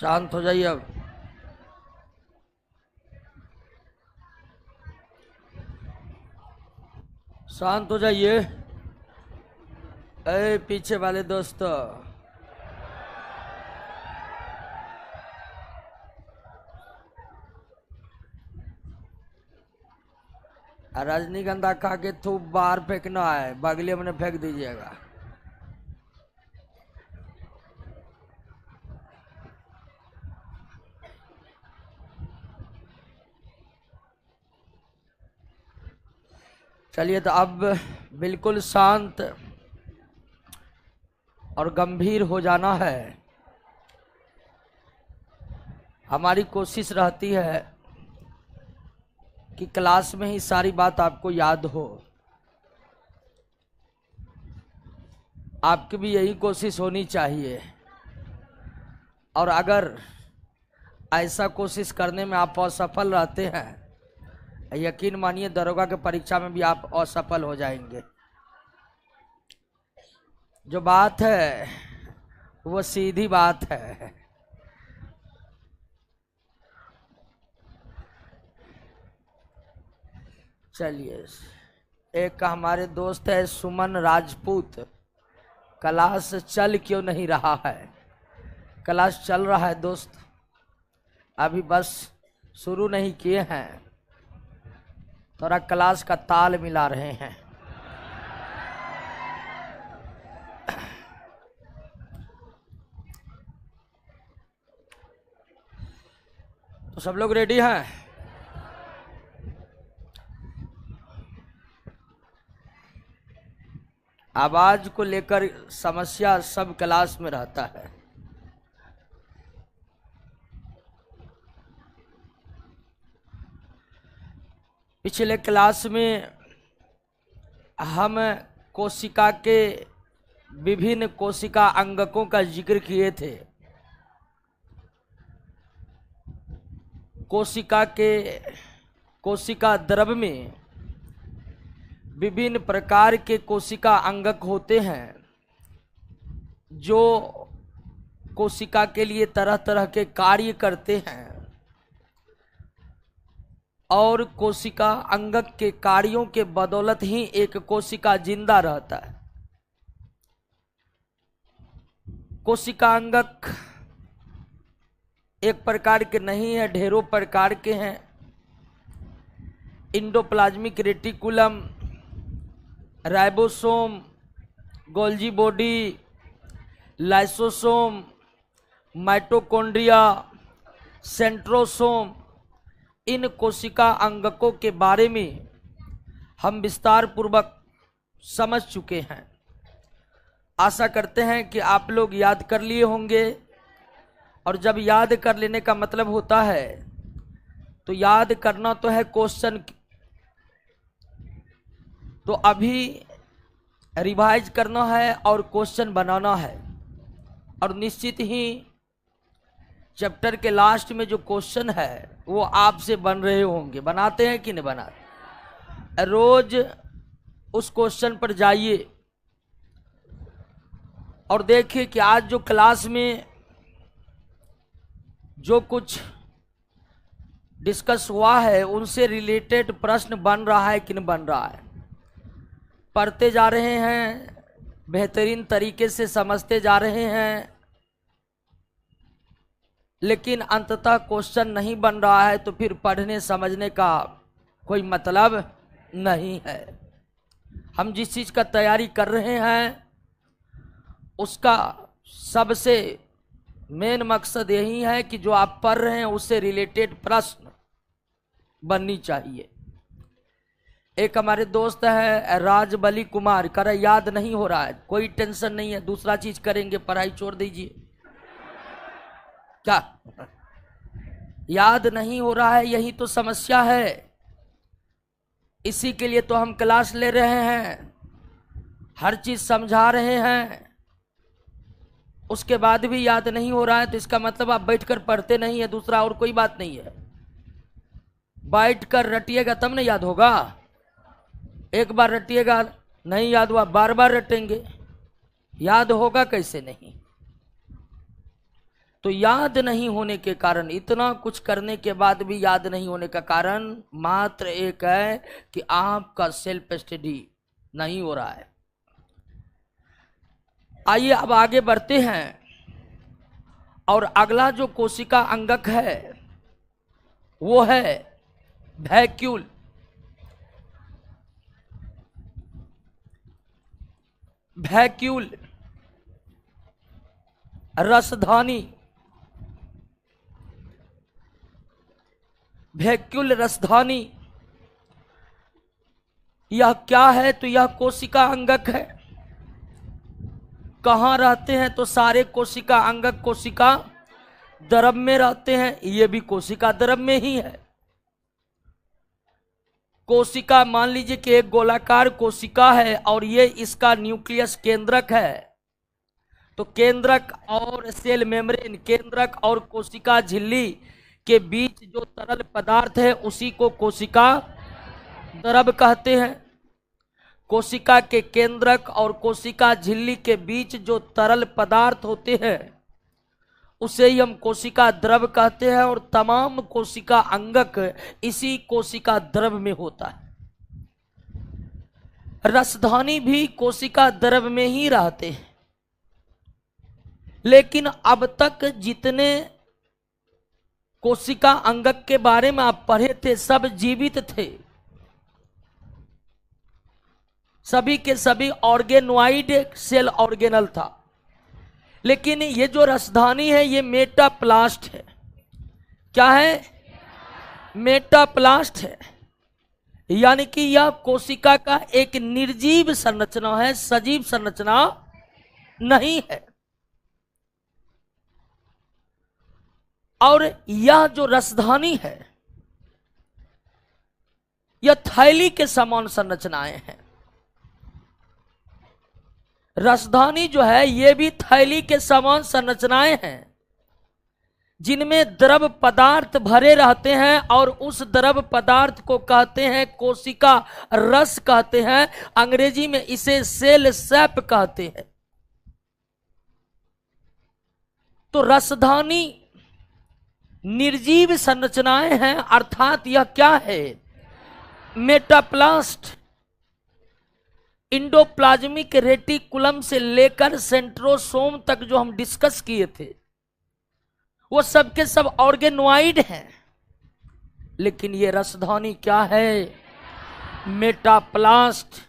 शांत हो जाइए अब। शांत हो जाइए। अरे पीछे वाले दोस्त, रजनीगंधा खा के थूक बाहर फेंकना है, बगले में फेंक दीजिएगा। चलिए, तो अब बिल्कुल शांत और गंभीर हो जाना है। हमारी कोशिश रहती है कि क्लास में ही सारी बात आपको याद हो। आपकी भी यही कोशिश होनी चाहिए। और अगर ऐसा कोशिश करने में आप असफल रहते हैं, यकीन मानिए दरोगा के परीक्षा में भी आप असफल हो जाएंगे। जो बात है वो सीधी बात है। चलिए, एक हमारे दोस्त है सुमन राजपूत, क्लास चल क्यों नहीं रहा है? क्लास चल रहा है दोस्त, अभी बस शुरू नहीं किए हैं, थोड़ा क्लास का ताल मिला रहे हैं। तो सब लोग रेडी हैं? आवाज को लेकर समस्या सब क्लास में रहता है। पिछले क्लास में हम कोशिका के विभिन्न कोशिका अंगकों का जिक्र किए थे। कोशिका द्रव में विभिन्न प्रकार के कोशिका अंगक होते हैं जो कोशिका के लिए तरह तरह के कार्य करते हैं, और कोशिका अंगक के कार्यों के बदौलत ही एक कोशिका जिंदा रहता है। कोशिका अंगक एक प्रकार के नहीं है, ढेरों प्रकार के हैं। Endoplasmic reticulum, ribosome, Golgi body, lysosome, mitochondria, centrosome, इन कोशिका अंगकों के बारे में हम विस्तार पूर्वक समझ चुके हैं। आशा करते हैं कि आप लोग याद कर लिए होंगे। और जब याद कर लेने का मतलब होता है तो याद करना तो है क्वेश्चन, तो अभी रिवाइज करना है और क्वेश्चन बनाना है। और निश्चित ही चैप्टर के लास्ट में जो क्वेश्चन है वो आपसे बन रहे होंगे। बनाते हैं कि नहीं बनाते? रोज उस क्वेश्चन पर जाइए और देखिए कि आज जो क्लास में जो कुछ डिस्कस हुआ है उनसे रिलेटेड प्रश्न बन रहा है कि नहीं बन रहा है। पढ़ते जा रहे हैं, बेहतरीन तरीके से समझते जा रहे हैं, लेकिन अंततः क्वेश्चन नहीं बन रहा है तो फिर पढ़ने समझने का कोई मतलब नहीं है। हम जिस चीज का तैयारी कर रहे हैं उसका सबसे मेन मकसद यही है कि जो आप पढ़ रहे हैं उससे रिलेटेड प्रश्न बननी चाहिए। एक हमारे दोस्त है राजबली कुमार, कर याद नहीं हो रहा है, कोई टेंशन नहीं है, दूसरा चीज करेंगे, पढ़ाई छोड़ दीजिए। क्या याद नहीं हो रहा है? यही तो समस्या है। इसी के लिए तो हम क्लास ले रहे हैं, हर चीज समझा रहे हैं, उसके बाद भी याद नहीं हो रहा है तो इसका मतलब आप बैठकर पढ़ते नहीं है, दूसरा और कोई बात नहीं है। बैठकर रटिएगा तब नहीं याद होगा। एक बार रटिएगा, नहीं याद हुआ, बार बार रटेंगे, याद होगा कैसे नहीं? तो याद नहीं होने के कारण, इतना कुछ करने के बाद भी याद नहीं होने का कारण मात्र एक है कि आपका सेल्फ स्टडी नहीं हो रहा है। आइए अब आगे बढ़ते हैं और अगला जो कोशिका अंगक है वो है वैक्यूल। वैक्यूल रसधानी, वैक्यूल रसधानी यह क्या है? तो यह कोशिका अंगक है। कहाँ रहते हैं? तो सारे कोशिका अंगक कोशिका द्रव में रहते हैं, ये भी कोशिका द्रव में ही है। कोशिका मान लीजिए कि एक गोलाकार कोशिका है और ये इसका न्यूक्लियस केंद्रक है, तो केंद्रक और सेल मेम्ब्रेन, केंद्रक और कोशिका झिल्ली के बीच जो तरल पदार्थ है उसी को कोशिका द्रव कहते हैं। कोशिका के केंद्रक और कोशिका झिल्ली के बीच जो तरल पदार्थ होते हैं उसे ही हम कोशिका द्रव कहते हैं, और तमाम कोशिका अंगक इसी कोशिका द्रव में होता है। रसधानी भी कोशिका द्रव में ही रहते हैं, लेकिन अब तक जितने कोशिका अंगक के बारे में आप पढ़े थे सब जीवित थे, सभी के सभी ऑर्गेनोइड सेल ऑर्गेनल था। लेकिन ये जो रसधानी है ये मेटाप्लास्ट है। क्या है? मेटाप्लास्ट है, यानी कि यह कोशिका का एक निर्जीव संरचना है, सजीव संरचना नहीं है। और यह जो रसधानी है यह थैली के समान संरचनाएं हैं। रसधानी जो है ये भी थैली के समान संरचनाएं हैं जिनमें द्रव पदार्थ भरे रहते हैं, और उस द्रव पदार्थ को कहते हैं कोशिका रस कहते हैं, अंग्रेजी में इसे सेल सैप कहते हैं। तो रसधानी निर्जीव संरचनाएं हैं, अर्थात यह क्या है? मेटाप्लास्ट। इंडोप्लाज्मिक रेटिकुलम से लेकर सेंट्रोसोम तक जो हम डिस्कस किए थे वो सब के सब ऑर्गेनोइड हैं, लेकिन ये रसधानी क्या है? मेटाप्लास्ट।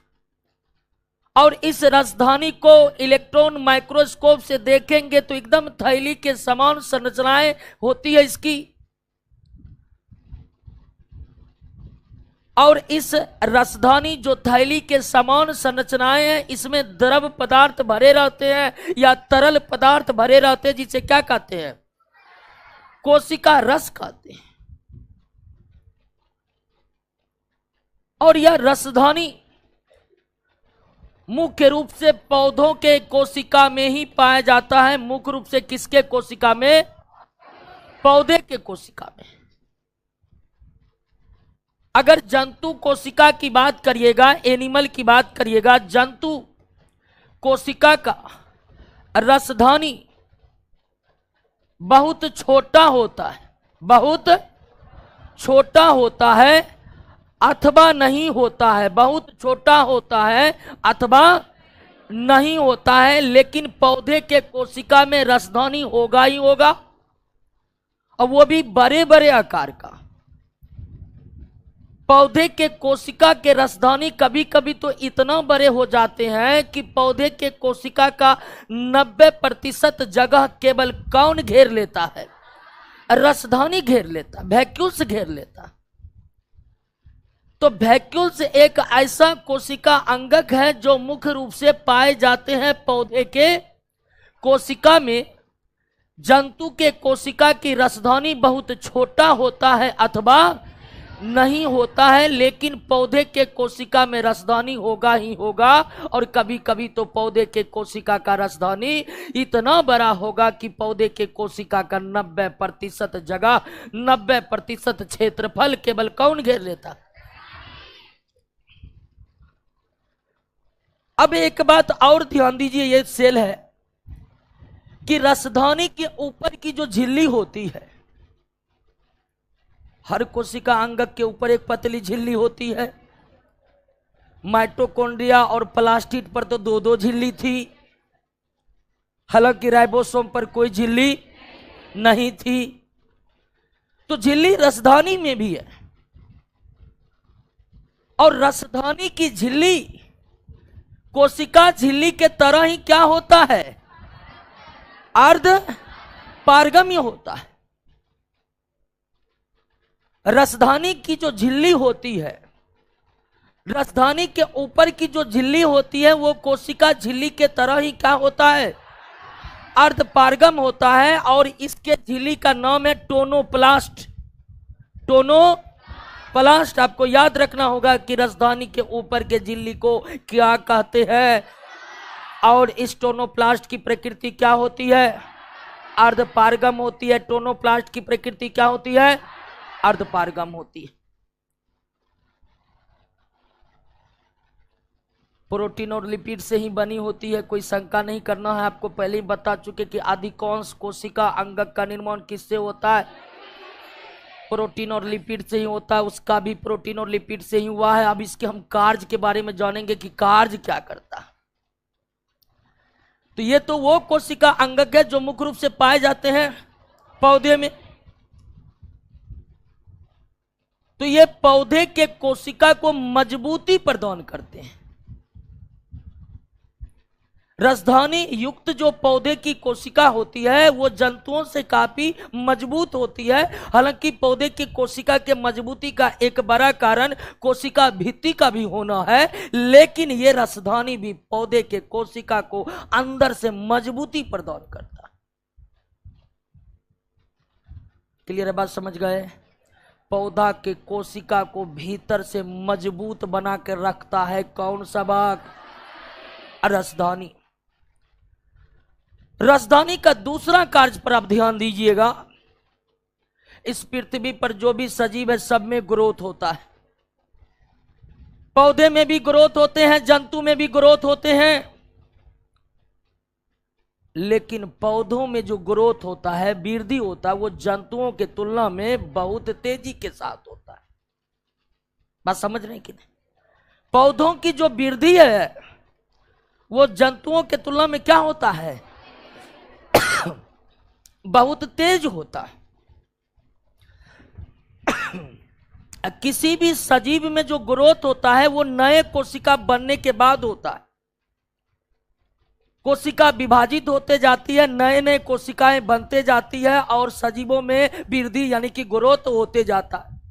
और इस रसधानी को इलेक्ट्रॉन माइक्रोस्कोप से देखेंगे तो एकदम थैली के समान संरचनाएं होती है इसकी। और इस रसधानी जो थैली के समान संरचनाएं हैं इसमें द्रव पदार्थ भरे रहते हैं या तरल पदार्थ भरे रहते हैं, जिसे क्या कहते हैं? कोशिका रस कहते हैं। और यह रसधानी मुख्य रूप से पौधों के कोशिका में ही पाया जाता है। मुख्य रूप से किसके कोशिका में? पौधे के कोशिका में। अगर जंतु कोशिका की बात करिएगा, एनिमल की बात करिएगा, जंतु कोशिका का रसधानी बहुत छोटा होता है, बहुत छोटा होता है अथवा नहीं होता है, बहुत छोटा होता है अथवा नहीं होता है। लेकिन पौधे के कोशिका में रसधानी होगा ही होगा, और वो भी बड़े बड़े आकार का। पौधे के कोशिका के रसधानी कभी कभी तो इतना बड़े हो जाते हैं कि पौधे के कोशिका का 90% जगह केवल कौन घेर लेता है? रसधानी घेर लेता, वैक्यूल्स घेर लेता। तो वैक्यूल्स एक ऐसा कोशिका अंगक है जो मुख्य रूप से पाए जाते हैं पौधे के कोशिका में। जंतु के कोशिका की रसधानी बहुत छोटा होता है अथवा नहीं होता है, लेकिन पौधे के कोशिका में रसधानी होगा ही होगा। और कभी कभी तो पौधे के कोशिका का रसधानी इतना बड़ा होगा कि पौधे के कोशिका का 90% जगह, 90% क्षेत्रफल केवल कौन घेर लेता? अब एक बात और ध्यान दीजिए, ये सेल है, कि रसधानी के ऊपर की जो झिल्ली होती है, हर कोशिका अंगक के ऊपर एक पतली झिल्ली होती है। माइटोकॉन्ड्रिया और प्लास्टिड पर तो दो दो झिल्ली थी, हालांकि राइबोसोम पर कोई झिल्ली नहीं थी। तो झिल्ली रसधानी में भी है, और रसधानी की झिल्ली कोशिका झिल्ली के तरह ही क्या होता है, अर्ध पारगम्य होता है। रसधानी की जो झिल्ली होती है, रसधानी के ऊपर की जो झिल्ली होती है, वो कोशिका झिल्ली के तरह ही क्या होता है, अर्ध पारगम होता है। और इसके झिल्ली का नाम है टोनोप्लास्ट। टोनोप्लास्ट, आपको याद रखना होगा कि रसधानी के ऊपर के झिल्ली को क्या कहते हैं। और इस टोनोप्लास्ट की प्रकृति क्या होती है, अर्ध पारगम होती है। टोनोप्लास्ट की प्रकृति क्या होती है, अर्ध पारगम होती है। प्रोटीन और लिपिड से ही बनी होती है, कोई शंका नहीं करना है। आपको पहले ही बता चुके कि अधिकांश कोशिका अंगक का निर्माण किससे होता है, प्रोटीन और लिपिड से ही होता है। उसका भी प्रोटीन और लिपिड से ही हुआ है। अब इसके हम कार्य के बारे में जानेंगे कि कार्य क्या करता है। तो ये तो वो कोशिका अंगक है जो मुख्य रूप से पाए जाते हैं पौधे में। तो ये पौधे के कोशिका को मजबूती प्रदान करते हैं। रसधानी युक्त जो पौधे की कोशिका होती है वो जंतुओं से काफी मजबूत होती है। हालांकि पौधे की कोशिका के मजबूती का एक बड़ा कारण कोशिका भित्ति का भी होना है, लेकिन ये रसधानी भी पौधे के कोशिका को अंदर से मजबूती प्रदान करता है। क्लियर है बात, समझ गए? पौधा के कोशिका को भीतर से मजबूत बना कर रखता है कौन सा भाग, रसधानी। रसधानी का दूसरा कार्य पर आप ध्यान दीजिएगा। इस पृथ्वी पर जो भी सजीव है सब में ग्रोथ होता है। पौधे में भी ग्रोथ होते हैं, जंतु में भी ग्रोथ होते हैं, लेकिन पौधों में जो ग्रोथ होता है, वृद्धि होता है, वो जंतुओं के तुलना में बहुत तेजी के साथ होता है। बात समझ रहे कि नहीं? पौधों की जो वृद्धि है वो जंतुओं के तुलना में क्या होता है, बहुत तेज होता है। किसी भी सजीव में जो ग्रोथ होता है वो नए कोशिका बनने के बाद होता है। कोशिका विभाजित होते जाती है, नए नए कोशिकाएं बनते जाती है और सजीवों में वृद्धि यानी कि ग्रोथ होते जाता है।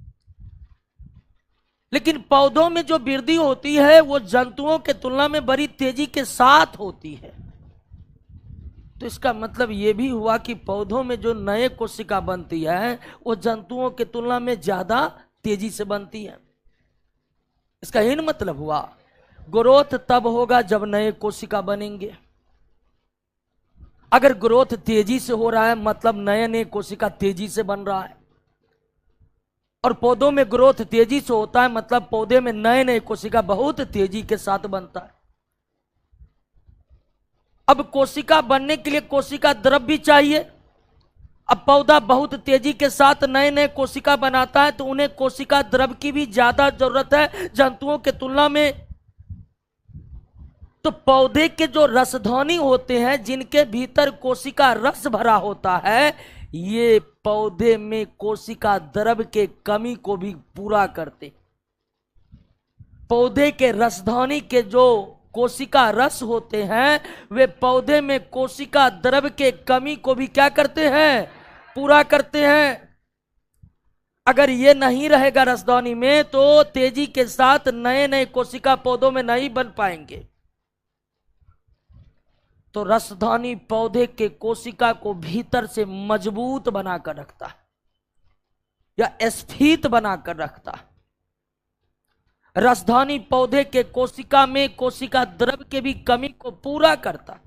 लेकिन पौधों में जो वृद्धि होती है वो जंतुओं के तुलना में बड़ी तेजी के साथ होती है। तो इसका मतलब ये भी हुआ कि पौधों में जो नए कोशिका बनती है वो जंतुओं के तुलना में ज्यादा तेजी से बनती है। इसका यही मतलब हुआ ग्रोथ तब होगा जब नए कोशिका बनेंगे। अगर ग्रोथ तेजी से हो रहा है मतलब नए नए कोशिका तेजी से बन रहा है, और पौधों में ग्रोथ तेजी से होता है मतलब पौधे में नए नए कोशिका बहुत तेजी के साथ बनता है। अब कोशिका बनने के लिए कोशिका द्रव भी चाहिए। अब पौधा बहुत तेजी के साथ नए नए कोशिका बनाता है तो उन्हें कोशिका द्रव की भी ज्यादा जरूरत है जंतुओं के तुलना में। तो पौधे के जो रसधानी होते हैं जिनके भीतर कोशिका रस भरा होता है, ये पौधे में कोशिका द्रव के कमी को भी पूरा करते। पौधे के रसधानी के जो कोशिका रस होते हैं वे पौधे में कोशिका द्रव के कमी को भी क्या करते हैं, पूरा करते हैं। अगर ये नहीं रहेगा रसधानी में तो तेजी के साथ नए नए कोशिका पौधों में नहीं बन पाएंगे। तो रसधानी पौधे के कोशिका को भीतर से मजबूत बनाकर रखता है या स्फीत बनाकर रखता है। रसधानी पौधे के कोशिका में कोशिका द्रव के भी कमी को पूरा करता।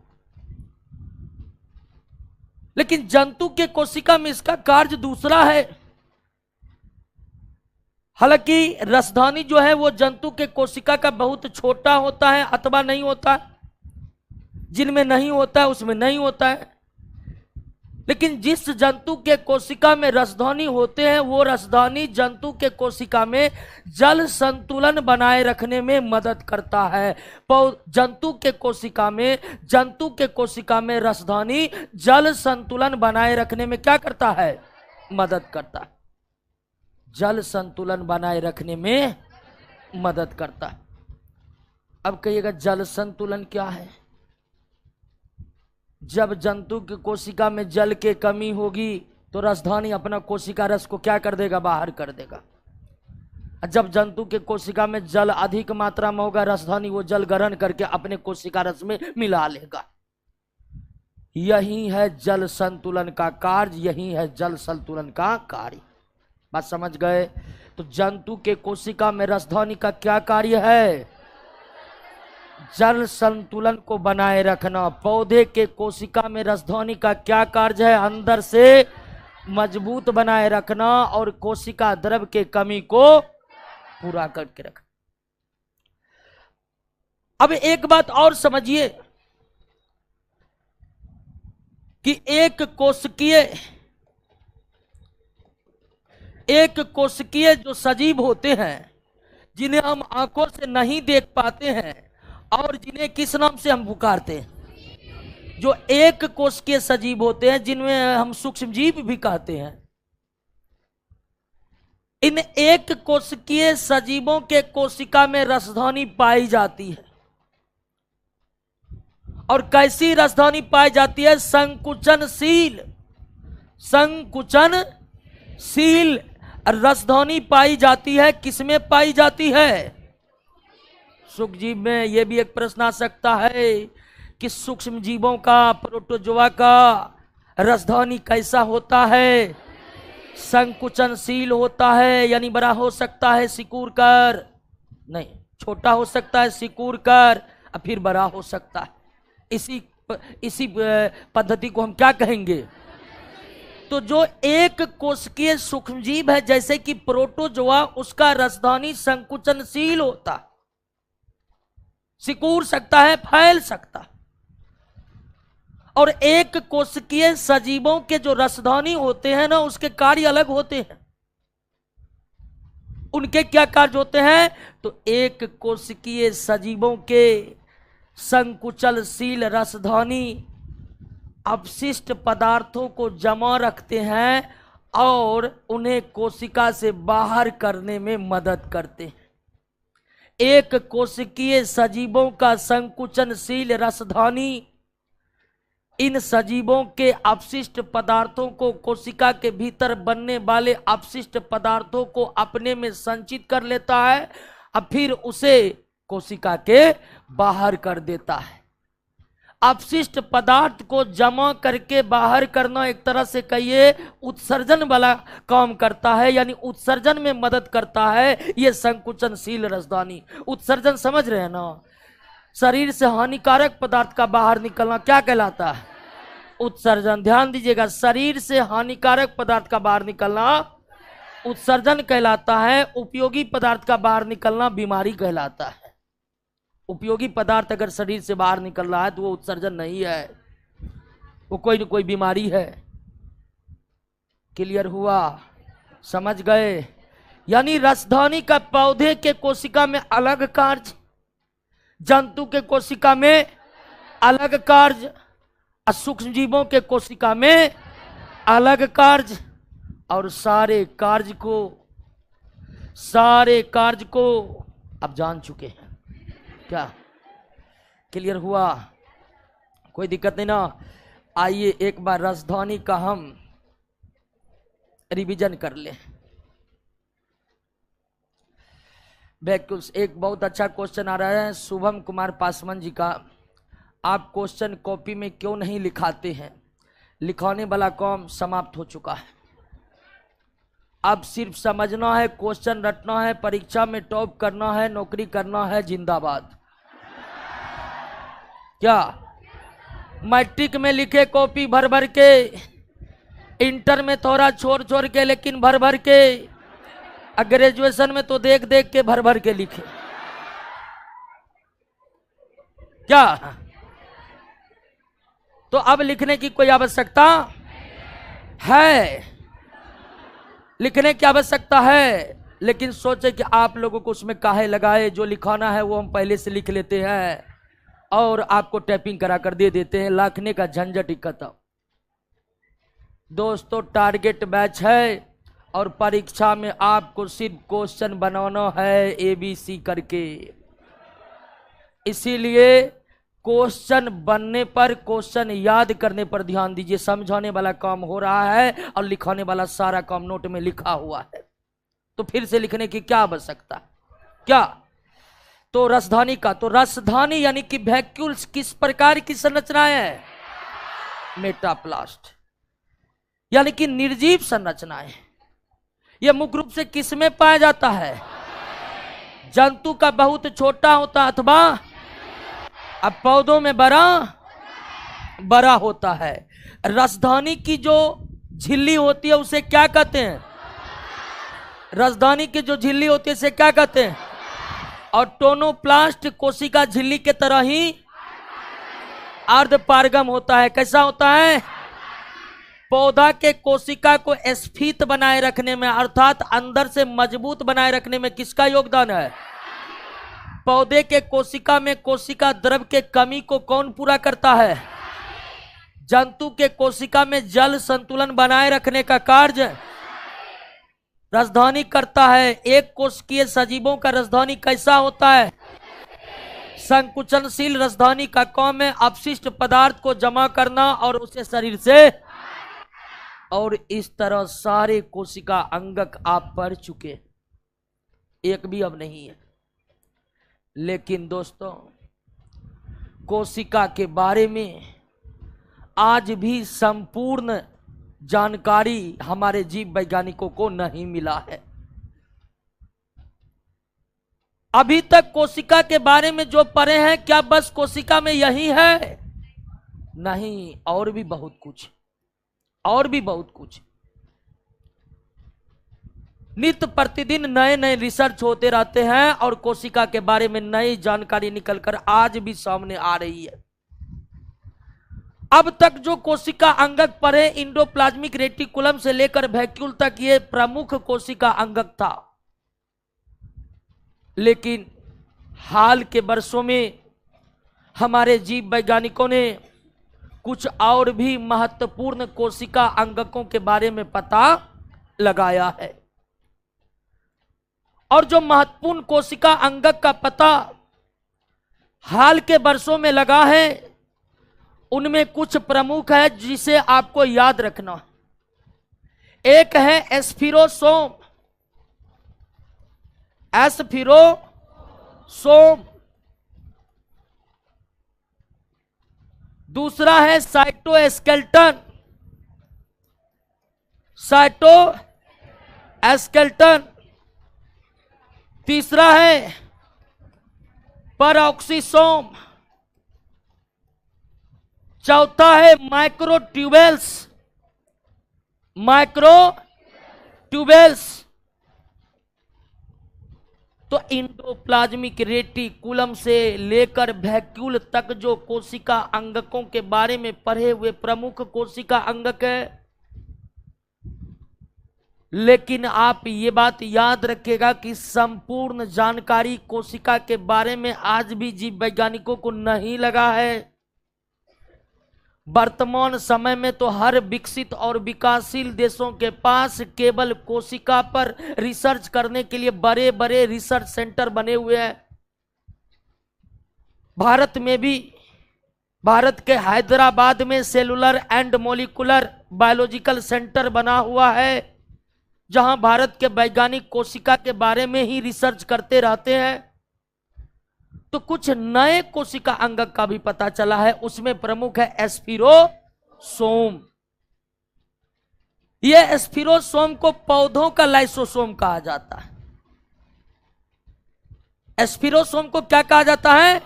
लेकिन जंतु के कोशिका में इसका कार्य दूसरा है। हालांकि रसधानी जो है वो जंतु के कोशिका का बहुत छोटा होता है अथवा नहीं होता, जिनमें नहीं होता है उसमें नहीं होता है। लेकिन जिस जंतु के कोशिका में रसध्वनि होते हैं वो रसध्वनि जंतु के कोशिका में जल संतुलन बनाए रखने में मदद करता है। जंतु के कोशिका में रसध्वनि जल संतुलन बनाए रखने में क्या करता है? मदद करता है। जल संतुलन बनाए रखने में मदद करता है। अब कहिएगा जल संतुलन क्या है? जब जंतु की कोशिका में जल की कमी होगी तो रसध्वनि अपना कोशिका रस को क्या कर देगा? बाहर कर देगा। जब जंतु के कोशिका में जल अधिक मात्रा में होगा, रसध्वनि वो जल ग्रहण करके अपने कोशिका रस में मिला लेगा। यही है जल संतुलन का कार्य, यही है जल संतुलन का कार्य। बात समझ गए? तो जंतु के कोशिका में रसध्वनि का क्या कार्य है? जल संतुलन को बनाए रखना। पौधे के कोशिका में रसध्वनि का क्या कार्य है? अंदर से मजबूत बनाए रखना और कोशिका द्रव के कमी को पूरा करके रखना। अब एक बात और समझिए कि एक कोशिकीय जो सजीव होते हैं, जिन्हें हम आंखों से नहीं देख पाते हैं और जिन्हें किस नाम से हम पुकारते हैं, जो एक कोशिकीय सजीव होते हैं जिनमें हम सूक्ष्मजीव भी कहते हैं, इन एक कोशिकीय सजीवों के कोशिका में रसध्वनि पाई जाती है। और कैसी रसध्वनि पाई जाती है? संकुचनशील रसध्वनि पाई जाती है। किसमें पाई जाती है? सूक्ष्मजीव में। यह भी एक प्रश्न आ सकता है कि सूक्ष्म जीवों का, प्रोटोजोआ का रसध्वनि कैसा होता है? संकुचनशील होता है, यानी बड़ा हो सकता है सिकुड़ कर, नहीं, छोटा हो सकता है सिकुड़ कर, और फिर बड़ा हो सकता है। इसी पद्धति को हम क्या कहेंगे? तो जो एक कोशिकीय सूक्ष्मजीव है जैसे कि प्रोटोजोआ, उसका रसध्वनि संकुचनशील होता, सिकुड़ सकता है, फैल सकता है। और एक कोशिकीय सजीवों के जो रसध्वनि होते हैं ना, उसके कार्य अलग होते हैं। उनके क्या कार्य होते हैं? तो एक कोशिकीय सजीवों के संकुचनशील रसध्वनि अपशिष्ट पदार्थों को जमा रखते हैं और उन्हें कोशिका से बाहर करने में मदद करते हैं। एक कोशिकीय सजीवों का संकुचनशील रसध्वनि इन सजीवों के अपशिष्ट पदार्थों को, कोशिका के भीतर बनने वाले अपशिष्ट पदार्थों को अपने में संचित कर लेता है और फिर उसे कोशिका के बाहर कर देता है। अपशिष्ट पदार्थ को जमा करके बाहर करना एक तरह से कहिए उत्सर्जन वाला काम करता है, यानी उत्सर्जन में मदद करता है ये संकुचनशील रसध्वनि। उत्सर्जन समझ रहे हैं ना? शरीर से हानिकारक पदार्थ का बाहर निकलना क्या कहलाता है? उत्सर्जन। ध्यान दीजिएगा, शरीर से हानिकारक पदार्थ का बाहर निकलना उत्सर्जन कहलाता है। उपयोगी पदार्थ का बाहर निकलना बीमारी कहलाता है। उपयोगी पदार्थ अगर शरीर से बाहर निकल रहा है तो वो उत्सर्जन नहीं है, वो कोई न कोई बीमारी है। क्लियर हुआ? समझ गए? यानी रसध्वनि का पौधे के कोशिका में अलग कार्य, जंतु के कोशिका में अलग कार्य, सूक्ष्मजीवों के कोशिका में अलग कार्य, और सारे कार्य को अब जान चुके हैं। क्या क्लियर हुआ? कोई दिक्कत नहीं ना? आइए एक बार रसध्वनि का हम रिवीजन कर ले। एक बहुत अच्छा क्वेश्चन आ रहा है शुभम कुमार पासवान जी का। आप क्वेश्चन कॉपी में क्यों नहीं लिखाते हैं? लिखाने वाला काम समाप्त हो चुका है। अब सिर्फ समझना है, क्वेश्चन रटना है, परीक्षा में टॉप करना है, नौकरी करना है। जिंदाबाद। क्या मैट्रिक में लिखे कॉपी भर भर के, इंटर में थोड़ा छोड़ छोड़ के लेकिन भर भर के, ग्रेजुएशन में तो देख देख के भर भर के लिखे। क्या तो अब लिखने की कोई आवश्यकता? है, लिखने की आवश्यकता है, लेकिन सोचे कि आप लोगों को उसमें काहे लगाए, जो लिखाना है वो हम पहले से लिख लेते हैं और आपको टाइपिंग करा कर दे देते हैं, लिखने का झंझट ही खत्म। दोस्तों टारगेट बैच है और परीक्षा में आपको सिर्फ क्वेश्चन बनाना है ABC करके। इसीलिए क्वेश्चन बनने पर, क्वेश्चन याद करने पर ध्यान दीजिए। समझाने वाला काम हो रहा है और लिखाने वाला सारा काम नोट में लिखा हुआ है, तो फिर से लिखने की क्या आवश्यकता क्या। तो रसधानी का, तो रसधानी यानी कि वैक्यूल्स किस प्रकार की संरचना है? मेटाप्लास्ट यानी कि निर्जीव संरचनाएं। यह मुख्य रूप से किस में पाया जाता है? जंतु का बहुत छोटा होता अथवा अब पौधों में बड़ा होता है। रसधानी की जो झिल्ली होती है उसे क्या कहते हैं? रसधानी की जो झिल्ली होती है उसे क्या कहते हैं? और टोनोप्लास्ट कोशिका झिल्ली के तरह ही अर्धपारगम होता है। कैसा होता है? पौधा के कोशिका को स्फीत बनाए रखने में, अर्थात अंदर से मजबूत बनाए रखने में किसका योगदान है? पौधे के कोशिका में कोशिका द्रव के कमी को कौन पूरा करता है? जंतु के कोशिका में जल संतुलन बनाए रखने का कार्य रसधानी करता है। एक कोशिकीय सजीवों का रसधानी कैसा होता है? संकुचनशील। रसधानी का काम है अपशिष्ट पदार्थ को जमा करना और उसे शरीर से, और इस तरह सारे कोशिका अंगक आप पढ़ चुके, एक भी अब नहीं है। लेकिन दोस्तों कोशिका के बारे में आज भी संपूर्ण जानकारी हमारे जीव वैज्ञानिकों को नहीं मिला है। अभी तक कोशिका के बारे में जो पढ़े हैं, क्या बस कोशिका में यही है? नहीं, और भी बहुत कुछ, और भी बहुत कुछ। नित्य प्रतिदिन नए नए रिसर्च होते रहते हैं और कोशिका के बारे में नई जानकारी निकलकर आज भी सामने आ रही है। अब तक जो कोशिका अंगक पढ़े, इंडोप्लाज्मिक रेटिकुलम से लेकर वैक्यूल तक, ये प्रमुख कोशिका अंगक था। लेकिन हाल के वर्षों में हमारे जीव वैज्ञानिकों ने कुछ और भी महत्वपूर्ण कोशिका अंगकों के बारे में पता लगाया है। और जो महत्वपूर्ण कोशिका अंगक का पता हाल के वर्षों में लगा है, उनमें कुछ प्रमुख है जिसे आपको याद रखना। एक है एस्फिरोसोम। एस्फिरोसोम। दूसरा है साइटोस्केलेटन। साइटोस्केलेटन। तीसरा है परऑक्सीसोम। चौथा है माइक्रोट्यूबेल्स। माइक्रोट्यूबेल्स। तो इंडोप्लाज्मिक रेटिकुलम से लेकर वैक्यूल तक जो कोशिका अंगकों के बारे में पढ़े हुए प्रमुख कोशिका अंगक है। लेकिन आप ये बात याद रखिएगा कि संपूर्ण जानकारी कोशिका के बारे में आज भी जीव वैज्ञानिकों को नहीं लगा है। वर्तमान समय में तो हर विकसित और विकासशील देशों के पास केवल कोशिका पर रिसर्च करने के लिए बड़े बड़े रिसर्च सेंटर बने हुए हैं। भारत में भी, भारत के हैदराबाद में cellular and molecular biological centre बना हुआ है, जहां भारत के वैज्ञानिक कोशिका के बारे में ही रिसर्च करते रहते हैं। तो कुछ नए कोशिका अंगक का भी पता चला है, उसमें प्रमुख है एस्फिरोसोम। यह एस्फिरोसोम को पौधों का लाइसोसोम कहा जाता है। एस्फिरोसोम को क्या कहा जाता है?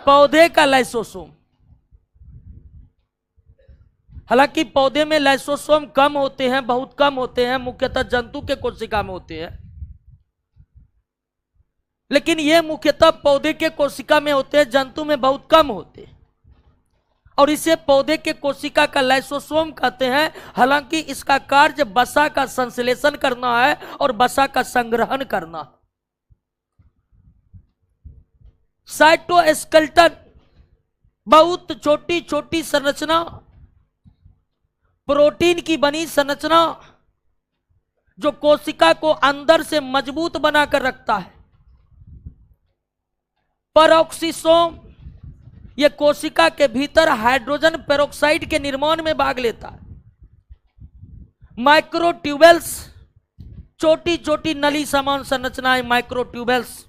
पौधे का लाइसोसोम। हालांकि पौधे में लाइसोसोम कम होते हैं, बहुत कम होते हैं, मुख्यतः जंतु के कोशिका में होते हैं। लेकिन ये मुख्यतः पौधे के कोशिका में होते हैं, जंतु में बहुत कम होते हैं। और इसे पौधे के कोशिका का लाइसोसोम कहते हैं। हालांकि इसका कार्य वसा का संश्लेषण करना है और वसा का संग्रहण करना है। साइटोस्केलेटन बहुत छोटी छोटी संरचना, प्रोटीन की बनी संरचना जो कोशिका को अंदर से मजबूत बनाकर रखता है। पेरोक्सिसोम यह कोशिका के भीतर हाइड्रोजन पेरोक्साइड के निर्माण में भाग लेता है। माइक्रोट्यूबल्स छोटी छोटी नली समान संरचनाएं, माइक्रोट्यूबल्स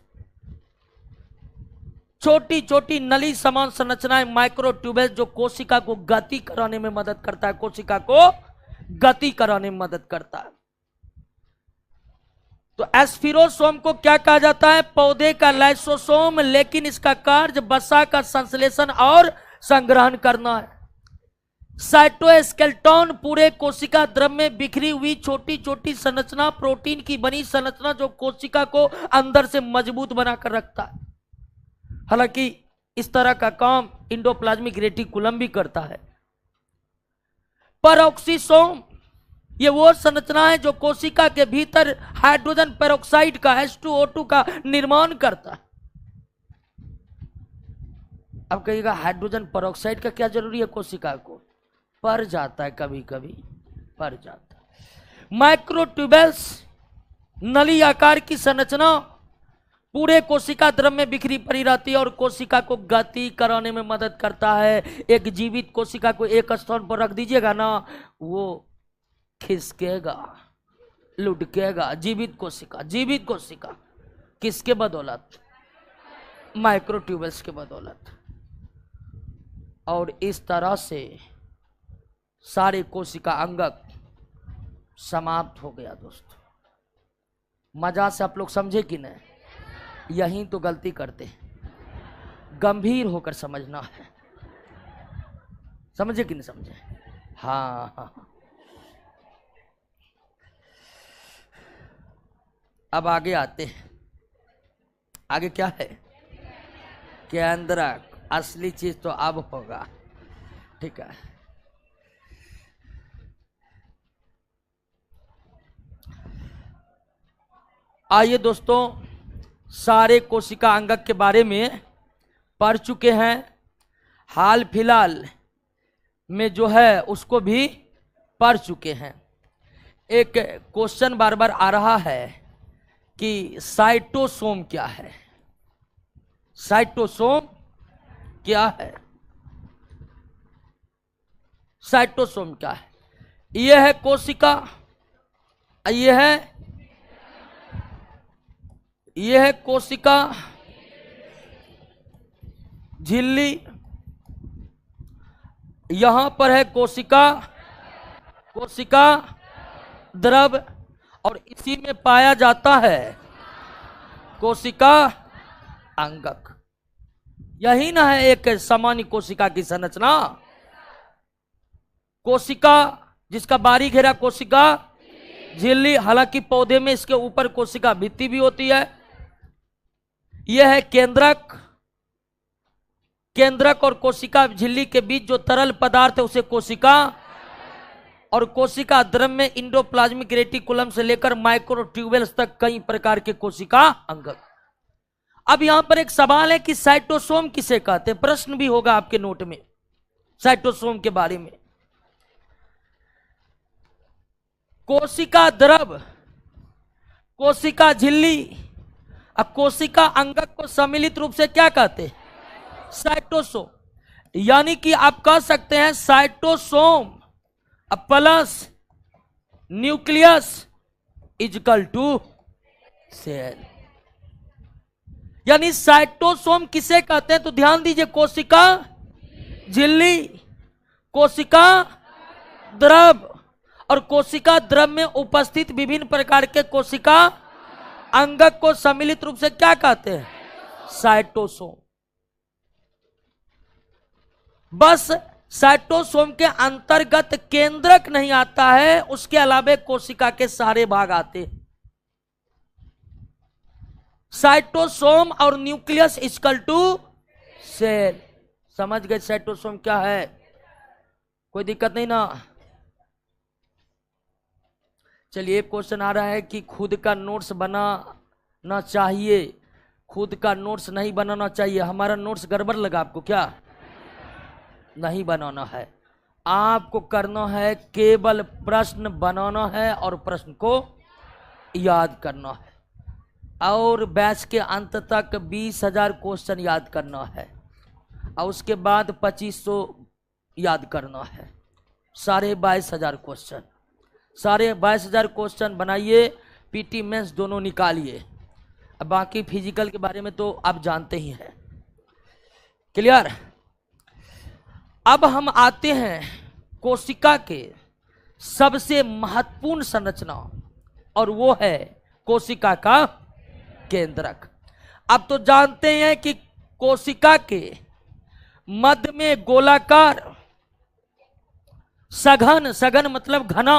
छोटी छोटी नली समान संरचनाएं, माइक्रोट्यूबल्स जो कोशिका को गति कराने में मदद करता है, कोशिका को गति कराने में मदद करता है। तो एस्फिरोसोम को क्या कहा जाता है? पौधे का लाइसोसोम, लेकिन इसका कार्य वसा का संश्लेषण और संग्रहण करना है। साइटोस्केलेटन पूरे कोशिका द्रव में बिखरी हुई छोटी छोटी संरचना, प्रोटीन की बनी संरचना जो कोशिका को अंदर से मजबूत बनाकर रखता है। हालांकि इस तरह का काम एंडोप्लाज्मिक रेटिकुलम भी करता है। पेरोक्सिसोम ये वो संरचना है जो कोशिका के भीतर हाइड्रोजन पेरोक्साइड का H2O2 का निर्माण करता है। अब कहिएगा हाइड्रोजन पेरोक्साइड का क्या जरूरी है कोशिका को? पर जाता है, कभी कभी पर जाता है। माइक्रोट्यूबल्स नली आकार की संरचना पूरे कोशिका द्रव में बिखरी पड़ी रहती है और कोशिका को गति कराने में मदद करता है। एक जीवित कोशिका को एक स्थान पर रख दीजिएगा ना, वो खिसकेगा, लुढ़केगा। जीवित कोशिका किसके बदौलत? माइक्रोट्यूबल्स के बदौलत। और इस तरह से सारे कोशिका अंगक समाप्त हो गया। दोस्तों मजा से आप लोग समझे कि नहीं? यही तो गलती करते हैं, गंभीर होकर समझना है। समझे कि नहीं समझे? हाँ। अब आगे आते हैं। आगे क्या है? केंद्रक। असली चीज तो अब होगा, ठीक है। आइए दोस्तों, सारे कोशिका अंगक के बारे में पढ़ चुके हैं। हाल फिलहाल में जो है उसको भी पढ़ चुके हैं। एक क्वेश्चन बार बार आ रहा है कि साइटोसोम क्या है? साइटोसोम क्या है? साइटोसोम क्या है? यह है कोशिका, यह है कोशिका झिल्ली, यहां पर है कोशिका द्रव, और इसी में पाया जाता है कोशिका अंगक। यही ना है एक सामान्य कोशिका की संरचना। कोशिका जिसका बारी घेरा कोशिका झिल्ली, हालांकि पौधे में इसके ऊपर कोशिका भित्ति भी होती है। यह है केंद्रक और कोशिका झिल्ली के बीच जो तरल पदार्थ है उसे कोशिका, और कोशिका द्रव में एंडोप्लाज्मिक रेटिकुलम से लेकर माइक्रोट्यूबल्स तक कई प्रकार के कोशिका अंगक। अब यहां पर एक सवाल है कि साइटोसोम किसे कहते हैं? प्रश्न भी होगा आपके नोट में साइटोसोम के बारे में। कोशिका द्रव, कोशिका झिल्ली और कोशिका अंगक को सम्मिलित रूप से क्या कहते हैं? साइटोसोम। यानी कि आप कह सकते हैं cytosome plus nucleus equal to cell. यानी साइटोसोम किसे कहते हैं? तो ध्यान दीजिए, कोशिका झिल्ली, कोशिका द्रव, और कोशिका द्रव में उपस्थित विभिन्न प्रकार के कोशिका अंगक को सम्मिलित रूप से क्या कहते हैं? साइटोसोम। बस साइटोसोम के अंतर्गत केंद्रक नहीं आता है, उसके अलावा कोशिका के सारे भाग आते हैं। साइटोसोम और न्यूक्लियस इक्वल टू सेल। समझ गए साइटोसोम क्या है? कोई दिक्कत नहीं ना। चलिए एक क्वेश्चन आ रहा है कि खुद का नोट्स बनाना चाहिए, खुद का नोट्स नहीं बनाना चाहिए। हमारा नोट्स गड़बड़ लगा आपको क्या? नहीं बनाना है, आपको करना है केवल प्रश्न बनाना है और प्रश्न को याद करना है और बैच के अंत तक 20,000 क्वेश्चन याद करना है और उसके बाद 2500 याद करना है। 22,500 क्वेश्चन, 22,500 क्वेश्चन बनाइए, पीटी मेंस दोनों निकालिए। अब बाकी फिजिकल के बारे में तो आप जानते ही हैं। क्लियर? अब हम आते हैं कोशिका के सबसे महत्वपूर्ण संरचना और वो है कोशिका का केंद्रक। अब तो जानते हैं कि कोशिका के मध्य में गोलाकार सघन, सघन मतलब घना,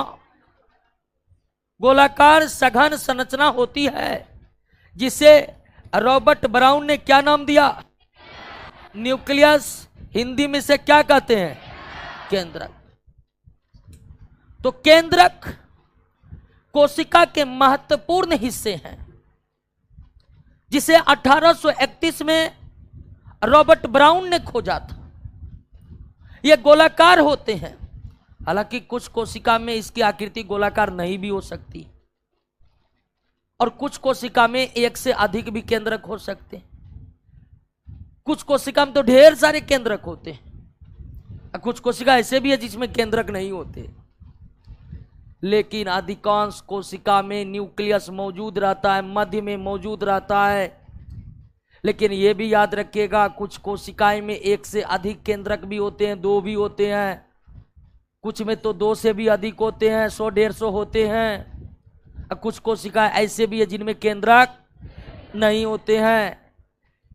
गोलाकार सघन संरचना होती है जिसे रॉबर्ट ब्राउन ने क्या नाम दिया? न्यूक्लियस। हिंदी में से क्या कहते हैं? केंद्रक। तो केंद्रक कोशिका के महत्वपूर्ण हिस्से हैं जिसे 1831 में रॉबर्ट ब्राउन ने खोजा था। ये गोलाकार होते हैं, हालांकि कुछ कोशिका में इसकी आकृति गोलाकार नहीं भी हो सकती और कुछ कोशिका में एक से अधिक भी केंद्रक हो सकते हैं। कुछ कोशिका में तो ढेर सारे केंद्रक होते हैं, कुछ कोशिका ऐसे भी है जिसमें केंद्रक नहीं होते। लेकिन अधिकांश कोशिका में न्यूक्लियस मौजूद रहता है, मध्य में मौजूद रहता है। लेकिन यह भी याद रखिएगा कुछ कोशिकाएं में एक से अधिक केंद्रक भी होते हैं, 2 भी होते हैं, कुछ में तो 2 से भी अधिक होते हैं, 100-150 होते हैं। कुछ कोशिकाएं ऐसे भी है जिनमें केंद्रक नहीं होते हैं।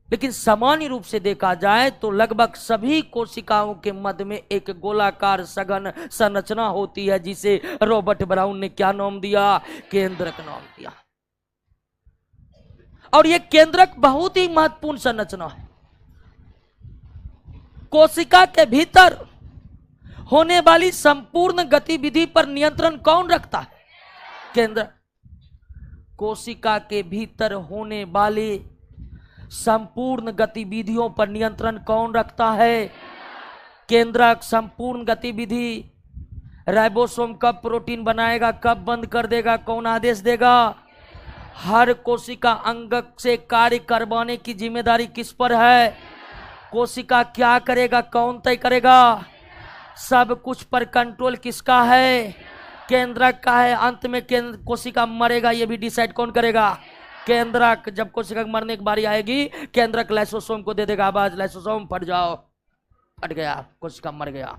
लेकिन सामान्य रूप से देखा जाए तो लगभग सभी कोशिकाओं के मध्य में एक गोलाकार सघन संरचना होती है जिसे रॉबर्ट ब्राउन ने क्या नाम दिया? केंद्रक नाम दिया। और यह केंद्रक बहुत ही महत्वपूर्ण संरचना है। कोशिका के भीतर होने वाली संपूर्ण गतिविधि पर नियंत्रण कौन रखता है? केंद्रक। कोशिका के भीतर होने वाली संपूर्ण गतिविधियों पर नियंत्रण कौन रखता है? केंद्रक। संपूर्ण गतिविधि, राइबोसोम कब प्रोटीन बनाएगा, कब बंद कर देगा, कौन आदेश देगा? हर कोशिका अंग से कार्य करवाने की जिम्मेदारी किस पर है? कोशिका क्या करेगा, कौन तय करेगा? सब कुछ पर कंट्रोल किसका है? केंद्रक का है। अंत में कोशिका मरेगा, यह भी डिसाइड कौन करेगा? केंद्रक। जब कोशिका मरने की बारी आएगी, केंद्रक लाइसोसोम को दे देगा आवाज, लाइसोसोम फट जाओ, फट गया, कोशिका मर गया।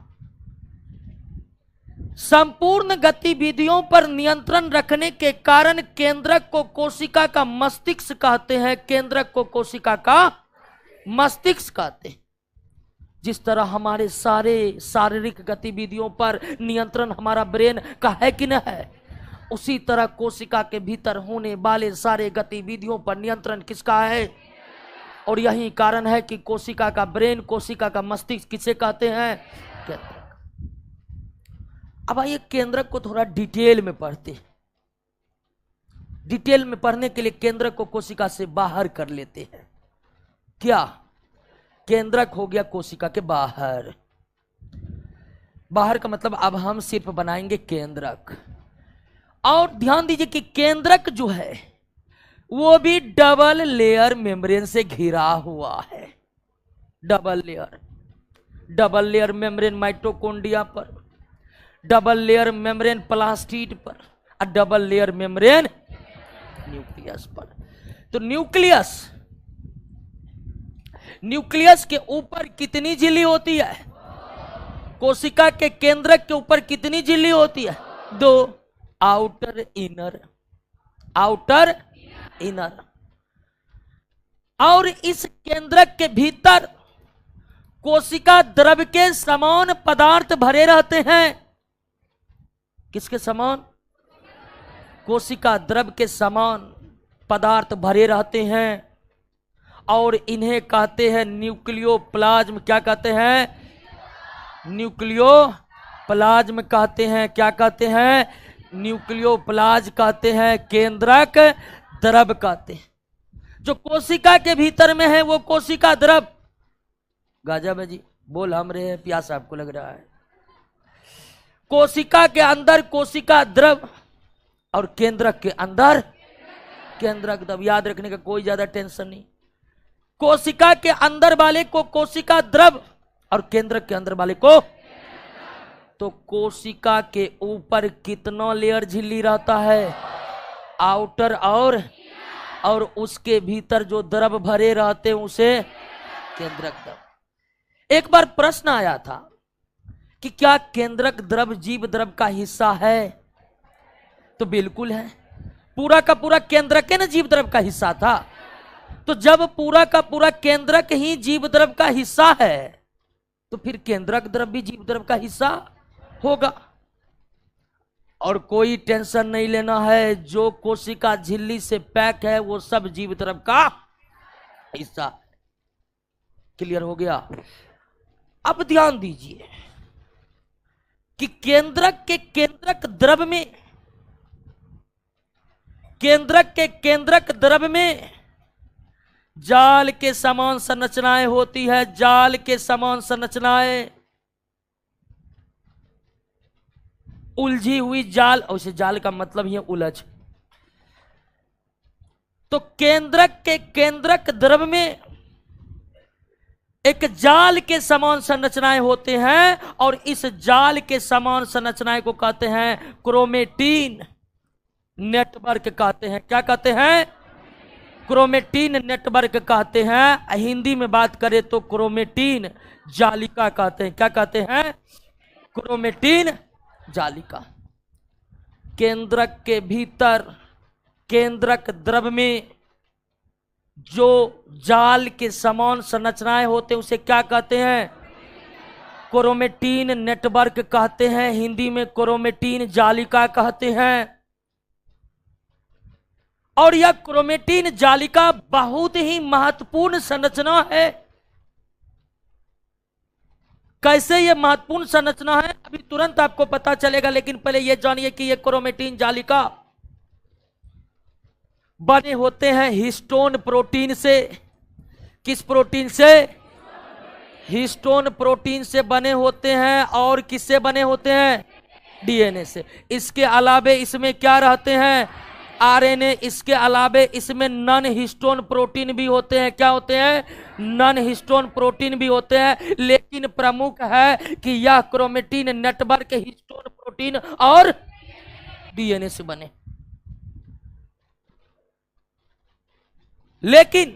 संपूर्ण गतिविधियों पर नियंत्रण रखने के कारण केंद्रक को कोशिका का मस्तिष्क कहते हैं। केंद्रक को कोशिका का मस्तिष्क कहते हैं। जिस तरह हमारे सारे शारीरिक गतिविधियों पर नियंत्रण हमारा ब्रेन का है कि नहीं है, उसी तरह कोशिका के भीतर होने वाले सारे गतिविधियों पर नियंत्रण किसका है? और यही कारण है कि कोशिका का ब्रेन, कोशिका का मस्तिष्क किसे कहते हैं? केंद्रक। अब आइए केंद्रक को थोड़ा डिटेल में पढ़ते हैं। डिटेल में पढ़ने के लिए केंद्रक को कोशिका से बाहर कर लेते हैं। क्या? केंद्रक हो गया कोशिका के बाहर। बाहर का मतलब अब हम सिर्फ बनाएंगे केंद्रक। और ध्यान दीजिए कि केंद्रक जो है वो भी डबल लेयर मेम्ब्रेन से घिरा हुआ है। Double layer, double layer membrane mitochondria पर, डबल लेयर मेम्ब्रेन प्लास्टिड पर और डबल लेयर मेम्ब्रेन न्यूक्लियस पर। तो न्यूक्लियस के ऊपर कितनी झिल्ली होती है? कोशिका के केंद्रक के ऊपर कितनी झिल्ली होती है? 2। Outer inner, outer inner. और इस केंद्रक के भीतर कोशिका द्रव के समान पदार्थ भरे रहते हैं। किसके समान? कोशिका द्रव के समान पदार्थ भरे रहते हैं और इन्हें कहते हैं न्यूक्लियोप्लाज्म। क्या कहते हैं? न्यूक्लियो प्लाज्म कहते हैं, क्या कहते हैं? न्यूक्लियोप्लाज कहते हैं, केंद्रक द्रव कहते हैं। जो कोशिका के भीतर में है वो कोशिका द्रव। गजब है जी, बोल हम रहे हैं, प्यास आपको लग रहा है। कोशिका के अंदर कोशिका द्रव और केंद्रक के अंदर केंद्रक द्रव। याद रखने का कोई ज्यादा टेंशन नहीं। कोशिका के अंदर वाले को कोशिका द्रव और केंद्रक के अंदर वाले को। तो कोशिका के ऊपर कितना लेयर झिल्ली रहता है? आउटर और उसके भीतर जो द्रव भरे रहते हैं उसे केंद्रक द्रव। एक बार प्रश्न आया था कि क्या केंद्रक द्रव जीव द्रव का हिस्सा है? तो बिल्कुल है। पूरा का पूरा केंद्रक है ना जीव द्रव का हिस्सा था। तो जब पूरा का पूरा केंद्रक ही जीव द्रव का हिस्सा है तो फिर केंद्रक द्रव भी जीव द्रव का हिस्सा होगा। और कोई टेंशन नहीं लेना है, जो कोशिका झिल्ली से पैक है वो सब जीव द्रव का हिस्सा। क्लियर हो गया? अब ध्यान दीजिए कि केंद्रक के केंद्रक द्रव में, केंद्रक के केंद्रक द्रव में जाल के समान संरचनाएं होती है। जाल के समान संरचनाएं, उलझी हुई जाल, उसे जाल का मतलब ही उलझ। तो केंद्रक के केंद्रक द्रव में एक जाल के समान संरचनाएं होते हैं और इस जाल के समान संरचनाएं को कहते हैं क्रोमेटिन नेटवर्क कहते हैं। क्या कहते हैं? क्रोमेटिन नेटवर्क कहते हैं। हिंदी में बात करें तो क्रोमेटिन जालिका कहते हैं। क्या कहते हैं? क्रोमेटिन जालिका। केंद्रक के भीतर केंद्रक द्रव में जो जाल के समान संरचनाएं होते हैं उसे क्या कहते हैं? क्रोमेटिन नेटवर्क कहते हैं। हिंदी में क्रोमेटिन जालिका कहते हैं। और यह क्रोमेटिन जालिका बहुत ही महत्वपूर्ण संरचना है। कैसे यह महत्वपूर्ण संरचना है अभी तुरंत आपको पता चलेगा, लेकिन पहले यह जानिए कि यह क्रोमेटिन जालिका बने होते हैं हिस्टोन प्रोटीन से। किस प्रोटीन से? हिस्टोन प्रोटीन से बने होते हैं। और किससे बने होते हैं? डीएनए से। इसके अलावे इसमें क्या रहते हैं? आरएनए। इसके अलावे इसमें नॉन हिस्टोन प्रोटीन भी होते हैं। क्या होते हैं? नॉन हिस्टोन प्रोटीन भी होते हैं। लेकिन प्रमुख है कि यह क्रोमेटिन नेटवर्क हिस्टोन प्रोटीन और डीएनए से बने। लेकिन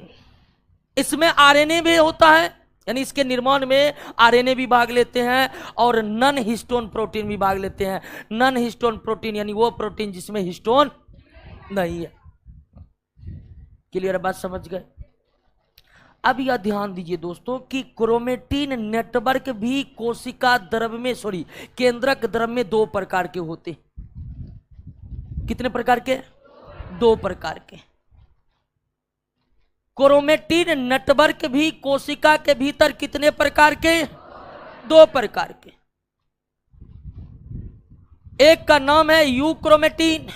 इसमें आरएनए भी होता है, यानी इसके निर्माण में आरएनए भी भाग लेते हैं और नॉन हिस्टोन प्रोटीन भी भाग लेते हैं। नॉन हिस्टोन प्रोटीन यानी वो प्रोटीन जिसमें हिस्टोन नहीं है। क्लियर बात समझ गए? अब यह ध्यान दीजिए दोस्तों कि क्रोमेटिन नेटवर्क भी कोशिका द्रव में, केंद्रक द्रव में दो प्रकार के होते। कितने प्रकार के? दो प्रकार के। क्रोमेटिन नेटवर्क भी कोशिका के भीतर कितने प्रकार के? दो प्रकार के। एक का नाम है यूक्रोमेटिन,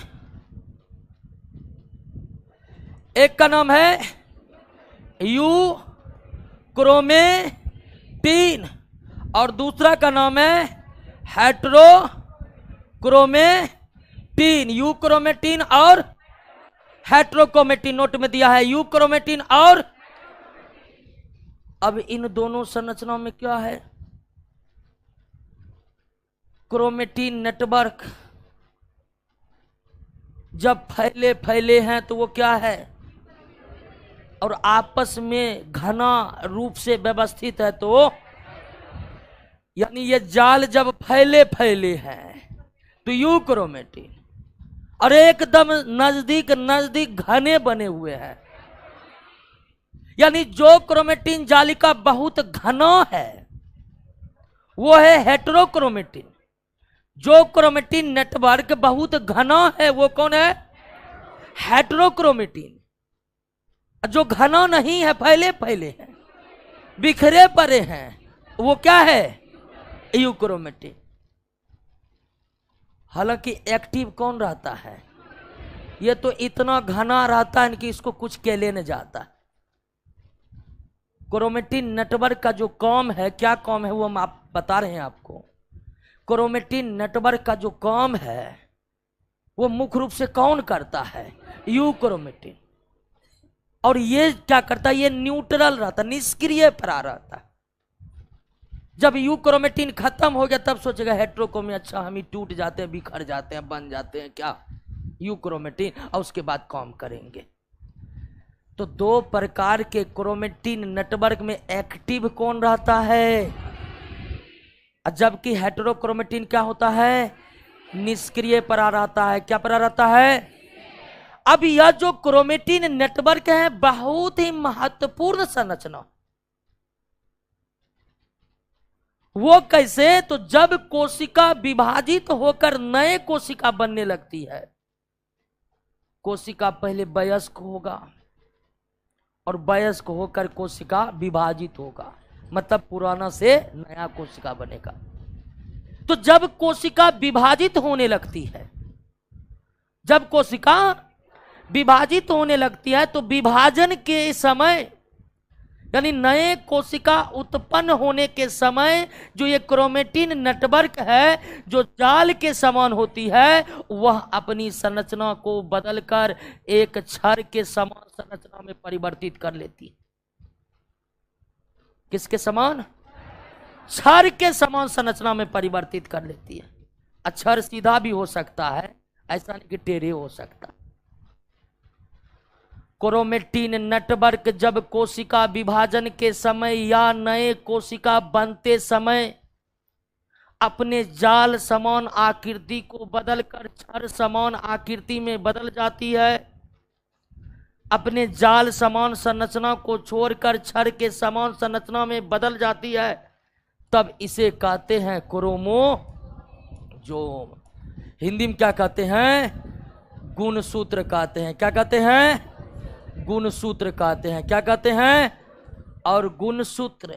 एक का नाम है यूक्रोमेटिन और दूसरा का नाम है हेटेरोक्रोमेटिन। यूक्रोमेटिन और हेटेरोक्रोमेटिन नोट में दिया है, यूक्रोमेटिन और। अब इन दोनों संरचनाओं में क्या है? क्रोमेटिन नेटवर्क जब फैले फैले हैं तो वो क्या है? और आपस में घना रूप से व्यवस्थित है तो, यानी ये जाल जब फैले फैले हैं तो यूक्रोमेटिन, और एकदम नजदीक नजदीक घने बने हुए हैं। यानी जो क्रोमेटिन जालिका बहुत घना है वो है हेटेरोक्रोमेटिन। जो क्रोमेटिन नेटवर्क बहुत घना है वो कौन है? हेटेरोक्रोमेटिन। जो घना नहीं है, फैले फैले हैं, बिखरे पड़े हैं, वो क्या है? यूक्रोमेटिन। हालांकि एक्टिव कौन रहता है? ये तो इतना घना रहता है कि इसको कुछ केले न जाता। क्रोमेटिन नेटवर्क का जो काम है, क्या काम है वो हम आप बता रहे हैं आपको। क्रोमेटिन नेटवर्क का जो काम है वो मुख्य रूप से कौन करता है? यूक्रोमेटिन। और ये क्या करता है? ये न्यूट्रल रहता, निष्क्रिय परा रहता। जब यूक्रोमेटिन खत्म हो गया तब सोचेगा हेट्रोक्रोमी, अच्छा हम ही टूट जाते हैं, बिखर जाते हैं, बन जाते हैं क्या यूक्रोमेटिन, और उसके बाद काम करेंगे। तो दो प्रकार के क्रोमेटिन नेटवर्क में एक्टिव कौन रहता है, जबकि हेटेरोक्रोमेटिन क्या होता है? निष्क्रिय परा रहता है। क्या परा रहता है? अब यह जो क्रोमेटिन नेटवर्क है बहुत ही महत्वपूर्ण संरचना। वो कैसे? तो जब कोशिका विभाजित होकर नए कोशिका बनने लगती है, कोशिका पहले वयस्क होगा और वयस्क होकर कोशिका विभाजित होगा, मतलब पुराना से नया कोशिका बनेगा। तो जब कोशिका विभाजित होने लगती है, जब कोशिका विभाजित होने लगती है तो विभाजन के समय यानी नए कोशिका उत्पन्न होने के समय जो ये क्रोमेटिन नेटवर्क है जो जाल के समान होती है, वह अपनी संरचना को बदलकर एक क्षर के समान संरचना में परिवर्तित कर लेती है। किसके समान? क्षर के समान संरचना में परिवर्तित कर लेती है। अक्षर सीधा भी हो सकता है, ऐसा नहीं कि टेढ़े हो सकता। क्रोमेटिन नेटवर्क जब कोशिका विभाजन के समय या नए कोशिका बनते समय अपने जाल समान आकृति को बदलकर क्षर समान आकृति में बदल जाती है, अपने जाल समान संरचना को छोड़कर क्षर के समान संरचना में बदल जाती है, तब इसे कहते हैं क्रोमोसोम। हिंदी में क्या कहते हैं? गुणसूत्र कहते हैं। क्या कहते हैं? गुणसूत्र कहते हैं। क्या कहते हैं? और गुणसूत्र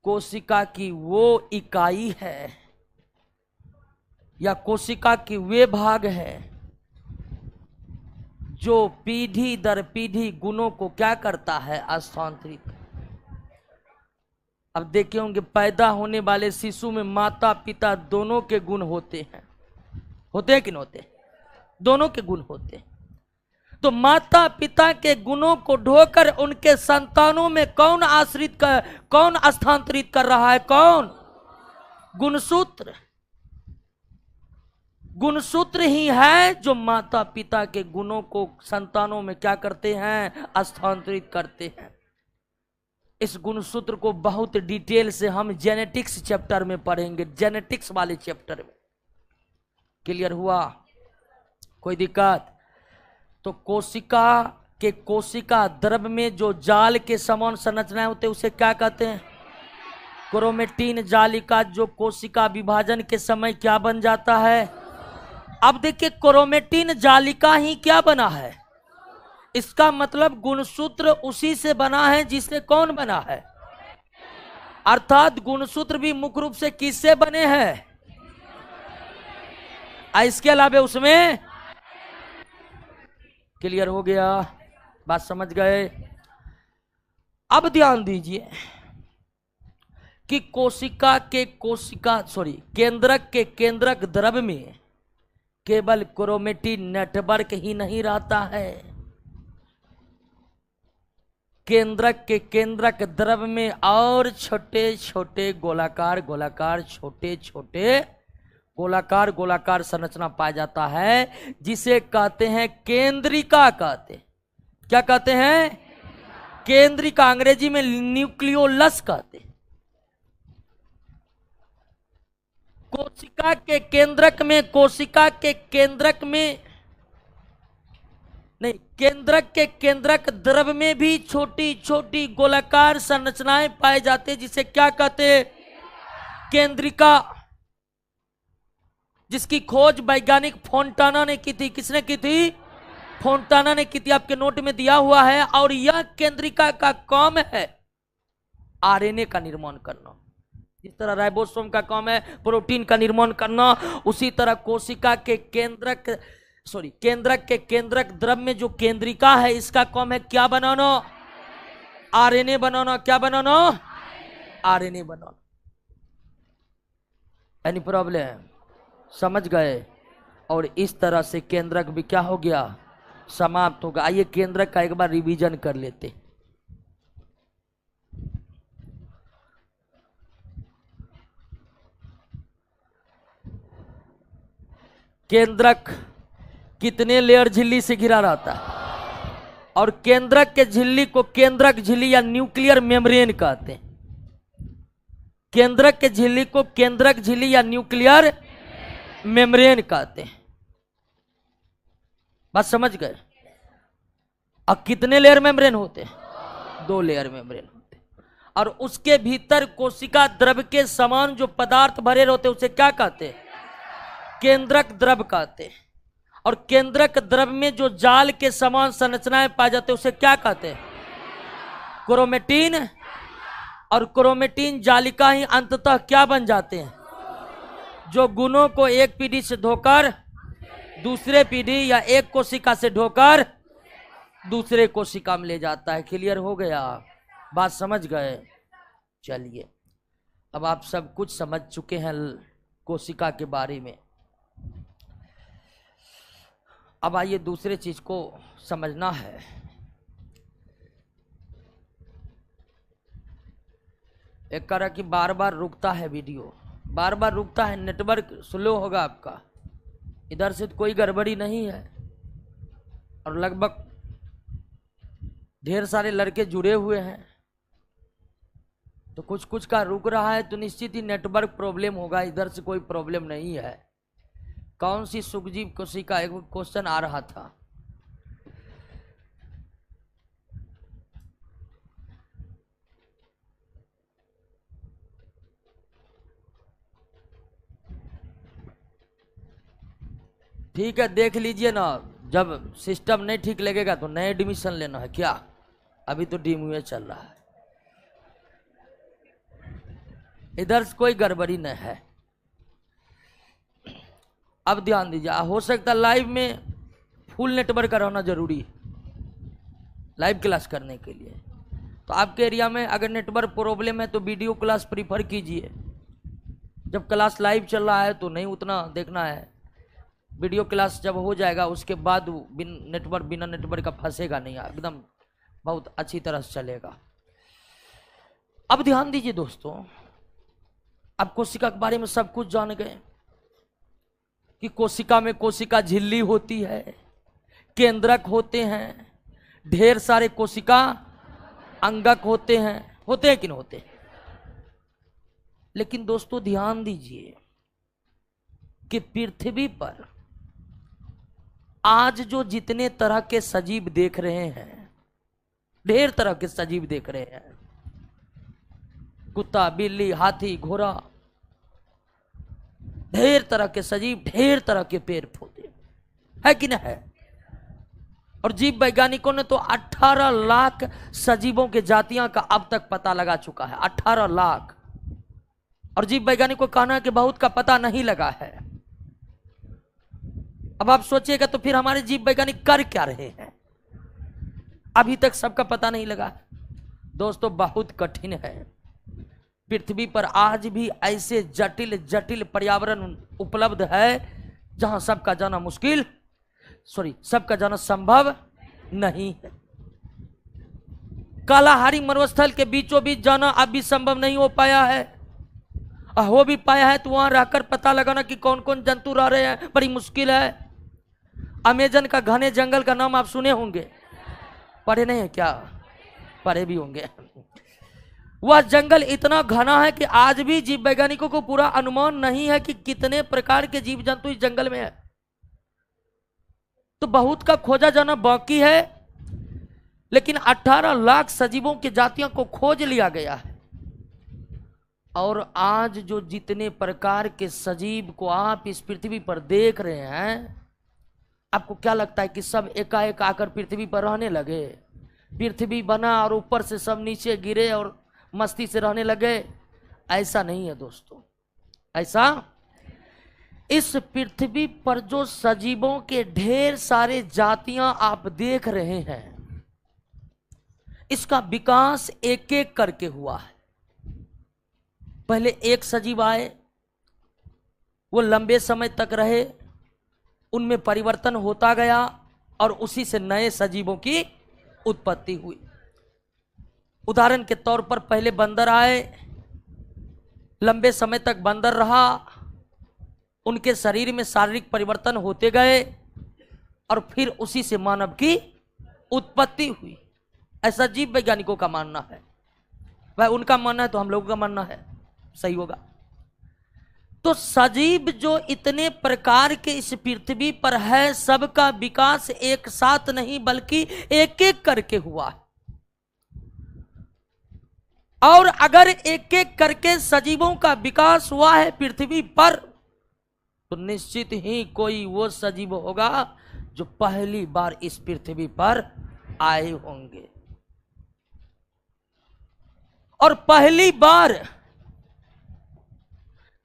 कोशिका की वो इकाई है या कोशिका की वे भाग है जो पीढ़ी दर पीढ़ी गुणों को क्या करता है? स्थानांतरित। अब देखे होंगे पैदा होने वाले शिशु में माता पिता दोनों के गुण होते हैं कि नहीं होते? दोनों के गुण होते हैं। तो माता पिता के गुणों को ढोकर उनके संतानों में कौन स्थानांतरित कर रहा है? कौन? गुणसूत्र। गुणसूत्र ही है जो माता पिता के गुणों को संतानों में क्या करते हैं? स्थानांतरित करते हैं। इस गुणसूत्र को बहुत डिटेल से हम जेनेटिक्स चैप्टर में पढ़ेंगे, जेनेटिक्स वाले चैप्टर में। क्लियर हुआ? कोई दिक्कत? तो कोशिका द्रव में जो जाल के समान संरचनाएं होते हैं उसे क्या कहते हैं? क्रोमेटिन जालिका जो कोशिका विभाजन के समय क्या बन जाता है? अब देखिए क्रोमेटिन जालिका ही क्या बना है, इसका मतलब गुणसूत्र उसी से बना है जिससे कौन बना है? अर्थात गुणसूत्र भी मुख्य रूप से किससे बने हैं? इसके अलावा उसमें क्लियर हो गया? बात समझ गए? अब ध्यान दीजिए कि केंद्रक के केंद्रक द्रव में केवल क्रोमेटिन नेटवर्क ही नहीं रहता है। केंद्रक के केंद्रक द्रव में और छोटे छोटे गोलाकार छोटे छोटे गोलाकार संरचना पाया जाता है जिसे कहते हैं केंद्रिका कहते हैं। क्या कहते हैं? केंद्रिका। अंग्रेजी में न्यूक्लियोलस कहते हैं। कोशिका के केंद्रक में केंद्रक के केंद्रक द्रव में भी छोटी छोटी गोलाकार संरचनाएं पाए जाते हैं जिसे क्या कहते हैं? केंद्रिका। जिसकी खोज वैज्ञानिक फोंटाना ने की थी। किसने की थी? फोंटाना ने की थी, आपके नोट में दिया हुआ है। और यह केंद्रिका का काम है आरएनए का निर्माण करना। जिस तरह राइबोसोम का काम है प्रोटीन का निर्माण करना, उसी तरह कोशिका के केंद्रक के केंद्रक द्रव में जो केंद्रिका है इसका काम है क्या बनाना? आरएनए बनाना। क्या बनाना? आरएनए बनाना। Any problem? समझ गए? और इस तरह से केंद्रक भी क्या हो गया? समाप्त होगा। आइए केंद्रक का एक बार रिवीजन कर लेते। केंद्रक कितने लेयर झिल्ली से घिरा रहता है? और केंद्रक के झिल्ली को केंद्रक झिल्ली या न्यूक्लियर मेम्ब्रेन कहते हैं। केंद्रक के झिल्ली को केंद्रक झिल्ली या न्यूक्लियर मेम्ब्रेन कहते हैं। बात समझ गए? अब कितने लेयर मेम्ब्रेन होते हैं? 2 लेयर मेम्ब्रेन होते हैं। और उसके भीतर कोशिका द्रव के समान जो पदार्थ भरे रहते हैं उसे क्या कहते हैं? केंद्रक द्रव कहते हैं। और केंद्रक द्रव में जो जाल के समान संरचनाएं पाए जाते हैं उसे क्या कहते हैं? क्रोमेटिन। और क्रोमेटिन जालिका ही अंततः क्या बन जाते हैं? जो गुणों को एक पीढ़ी से ढोकर दूसरे पीढ़ी या एक कोशिका से ढोकर दूसरे कोशिका में ले जाता है। क्लियर हो गया? बात समझ गए? चलिए, अब आप सब कुछ समझ चुके हैं कोशिका के बारे में। अब आइए दूसरे चीज को समझना है। एक कह रहा कि बार बार रुकता है वीडियो, बार बार रुकता है, नेटवर्क स्लो होगा आपका। इधर से तो कोई गड़बड़ी नहीं है और लगभग ढेर सारे लड़के जुड़े हुए हैं, तो कुछ कुछ का रुक रहा है तो निश्चित ही नेटवर्क प्रॉब्लम होगा। इधर से कोई प्रॉब्लम नहीं है। कौन सी सुखजीव कोशिका, एक क्वेश्चन आ रहा था। ठीक है, देख लीजिए ना, जब सिस्टम नहीं ठीक लगेगा तो नए एडमिशन लेना है क्या? अभी तो डीम्यू चल रहा है। इधर से कोई गड़बड़ी नहीं है। अब ध्यान दीजिए, हो सकता है लाइव में फुल नेटवर्क का रहना जरूरी है लाइव क्लास करने के लिए। तो आपके एरिया में अगर नेटवर्क प्रॉब्लम है तो वीडियो क्लास प्रीफर कीजिए। जब क्लास लाइव चल रहा है तो नहीं उतना देखना है। वीडियो क्लास जब हो जाएगा उसके बाद बिना नेटवर्क का फंसेगा नहीं, एकदम बहुत अच्छी तरह से चलेगा। अब ध्यान दीजिए दोस्तों, अब कोशिका के बारे में सब कुछ जान गए कि कोशिका में कोशिका झिल्ली होती है, केंद्रक होते हैं, ढेर सारे कोशिका अंगक होते हैं कि नहीं होते? लेकिन दोस्तों ध्यान दीजिए कि पृथ्वी पर आज जो जितने तरह के सजीव देख रहे हैं, ढेर तरह के सजीव देख रहे हैं, कुत्ता, बिल्ली, हाथी, घोड़ा, ढेर तरह के सजीव, ढेर तरह के पेड़ पौधे, है कि नहीं है? और जीव वैज्ञानिकों ने तो 18 लाख सजीवों के जातियां का अब तक पता लगा चुका है। 18 लाख। और जीव वैज्ञानिकों का कहना है कि बहुत का पता नहीं लगा है। अब आप सोचिएगा तो फिर हमारे जीव वैज्ञानिक कर क्या रहे हैं? अभी तक सबका पता नहीं लगा है। दोस्तों बहुत कठिन है। पृथ्वी पर आज भी ऐसे जटिल जटिल पर्यावरण उपलब्ध है जहां सबका जाना सबका जाना संभव नहीं है। कालाहारी मरुस्थल के बीचों बीच जाना अब भी संभव नहीं हो पाया है। हो भी पाया है तो वहां रहकर पता लगाना कि कौन कौन जंतु रह रहे हैं बड़ी मुश्किल है। अमेजन का घने जंगल का नाम आप सुने होंगे, पढ़े नहीं है क्या? पढ़े भी होंगे। वह जंगल इतना घना है कि आज भी जीव वैज्ञानिकों को पूरा अनुमान नहीं है कि कितने प्रकार के जीव जंतु इस जंगल में है। तो बहुत का खोजा जाना बाकी है, लेकिन 18 लाख सजीवों की जातियों को खोज लिया गया है। और आज जो जितने प्रकार के सजीव को आप इस पृथ्वी पर देख रहे हैं, आपको क्या लगता है कि सब एकाएक आकर पृथ्वी पर रहने लगे? पृथ्वी बना और ऊपर से सब नीचे गिरे और मस्ती से रहने लगे? ऐसा नहीं है दोस्तों, ऐसा इस पृथ्वी पर जो सजीवों के ढेर सारे जातियां आप देख रहे हैं, इसका विकास एक एक करके हुआ है। पहले एक सजीव आए, वो लंबे समय तक रहे, उनमें परिवर्तन होता गया और उसी से नए सजीवों की उत्पत्ति हुई। उदाहरण के तौर पर पहले बंदर आए, लंबे समय तक बंदर रहा, उनके शरीर में शारीरिक परिवर्तन होते गए और फिर उसी से मानव की उत्पत्ति हुई। ऐसा जीव वैज्ञानिकों का मानना है। वह उनका मानना है तो हम लोगों का मानना है, सही होगा। तो सजीव जो इतने प्रकार के इस पृथ्वी पर है, सबका विकास एक साथ नहीं बल्कि एक एक करके हुआ है। और अगर एक एक करके सजीवों का विकास हुआ है पृथ्वी पर, तो निश्चित ही कोई वो सजीव होगा जो पहली बार इस पृथ्वी पर आए होंगे। और पहली बार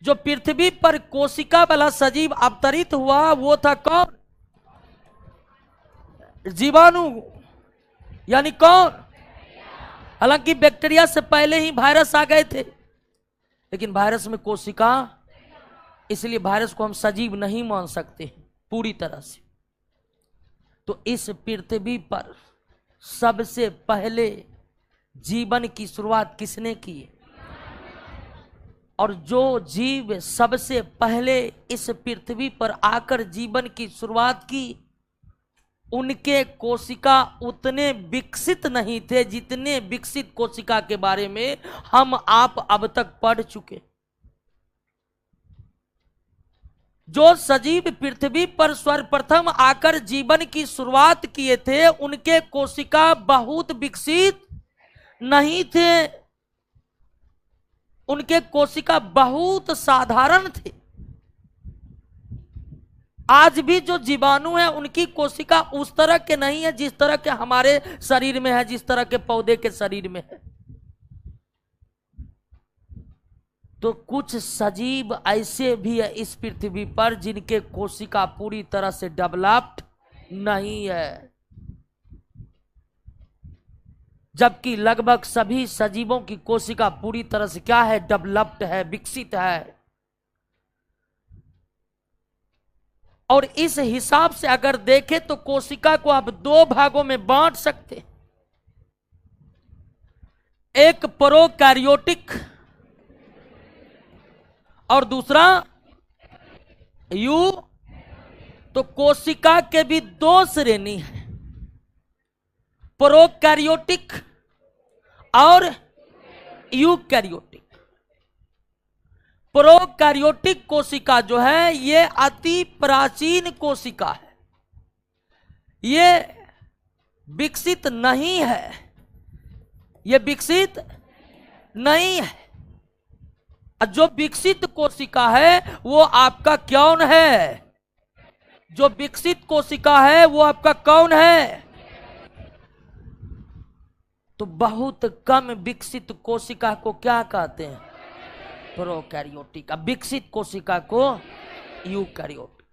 जो पृथ्वी पर कोशिका वाला सजीव अवतरित हुआ वो था कौन? जीवाणु, यानी कौन? हालांकि बैक्टीरिया से पहले ही वायरस आ गए थे, लेकिन वायरस में कोशिका, इसलिए वायरस को हम सजीव नहीं मान सकते पूरी तरह से। तो इस पृथ्वी पर सबसे पहले जीवन की शुरुआत किसने की? और जो जीव सबसे पहले इस पृथ्वी पर आकर जीवन की शुरुआत की, उनके कोशिका उतने विकसित नहीं थे जितने विकसित कोशिका के बारे में हम आप अब तक पढ़ चुके। जो सजीव पृथ्वी पर सर्वप्रथम आकर जीवन की शुरुआत किए थे, उनके कोशिका बहुत विकसित नहीं थे, उनके कोशिका बहुत साधारण थे। आज भी जो जीवाणु है उनकी कोशिका उस तरह के नहीं है जिस तरह के हमारे शरीर में है, जिस तरह के पौधे के शरीर में है। तो कुछ सजीव ऐसे भी है इस पृथ्वी पर जिनके कोशिका पूरी तरह से डेवलप्ड नहीं है, जबकि लगभग सभी सजीवों की कोशिका पूरी तरह से क्या है? डेवलप्ड है, विकसित है। और इस हिसाब से अगर देखें तो कोशिका को आप दो भागों में बांट सकते। एक प्रोकैरियोटिक और दूसरा यू। तो कोशिका के भी दो श्रेणी है, प्रोकैरियोटिक और यूकैरियोटिक। प्रोकैरियोटिक कोशिका जो है ये अति प्राचीन कोशिका है, ये विकसित नहीं है, ये विकसित नहीं है। जो विकसित कोशिका है वो आपका कौन है? जो विकसित कोशिका है वो आपका कौन है? तो बहुत कम विकसित कोशिका को क्या कहते हैं? प्रोकैरियोटिक। विकसित कोशिका को यूकैरियोटिक।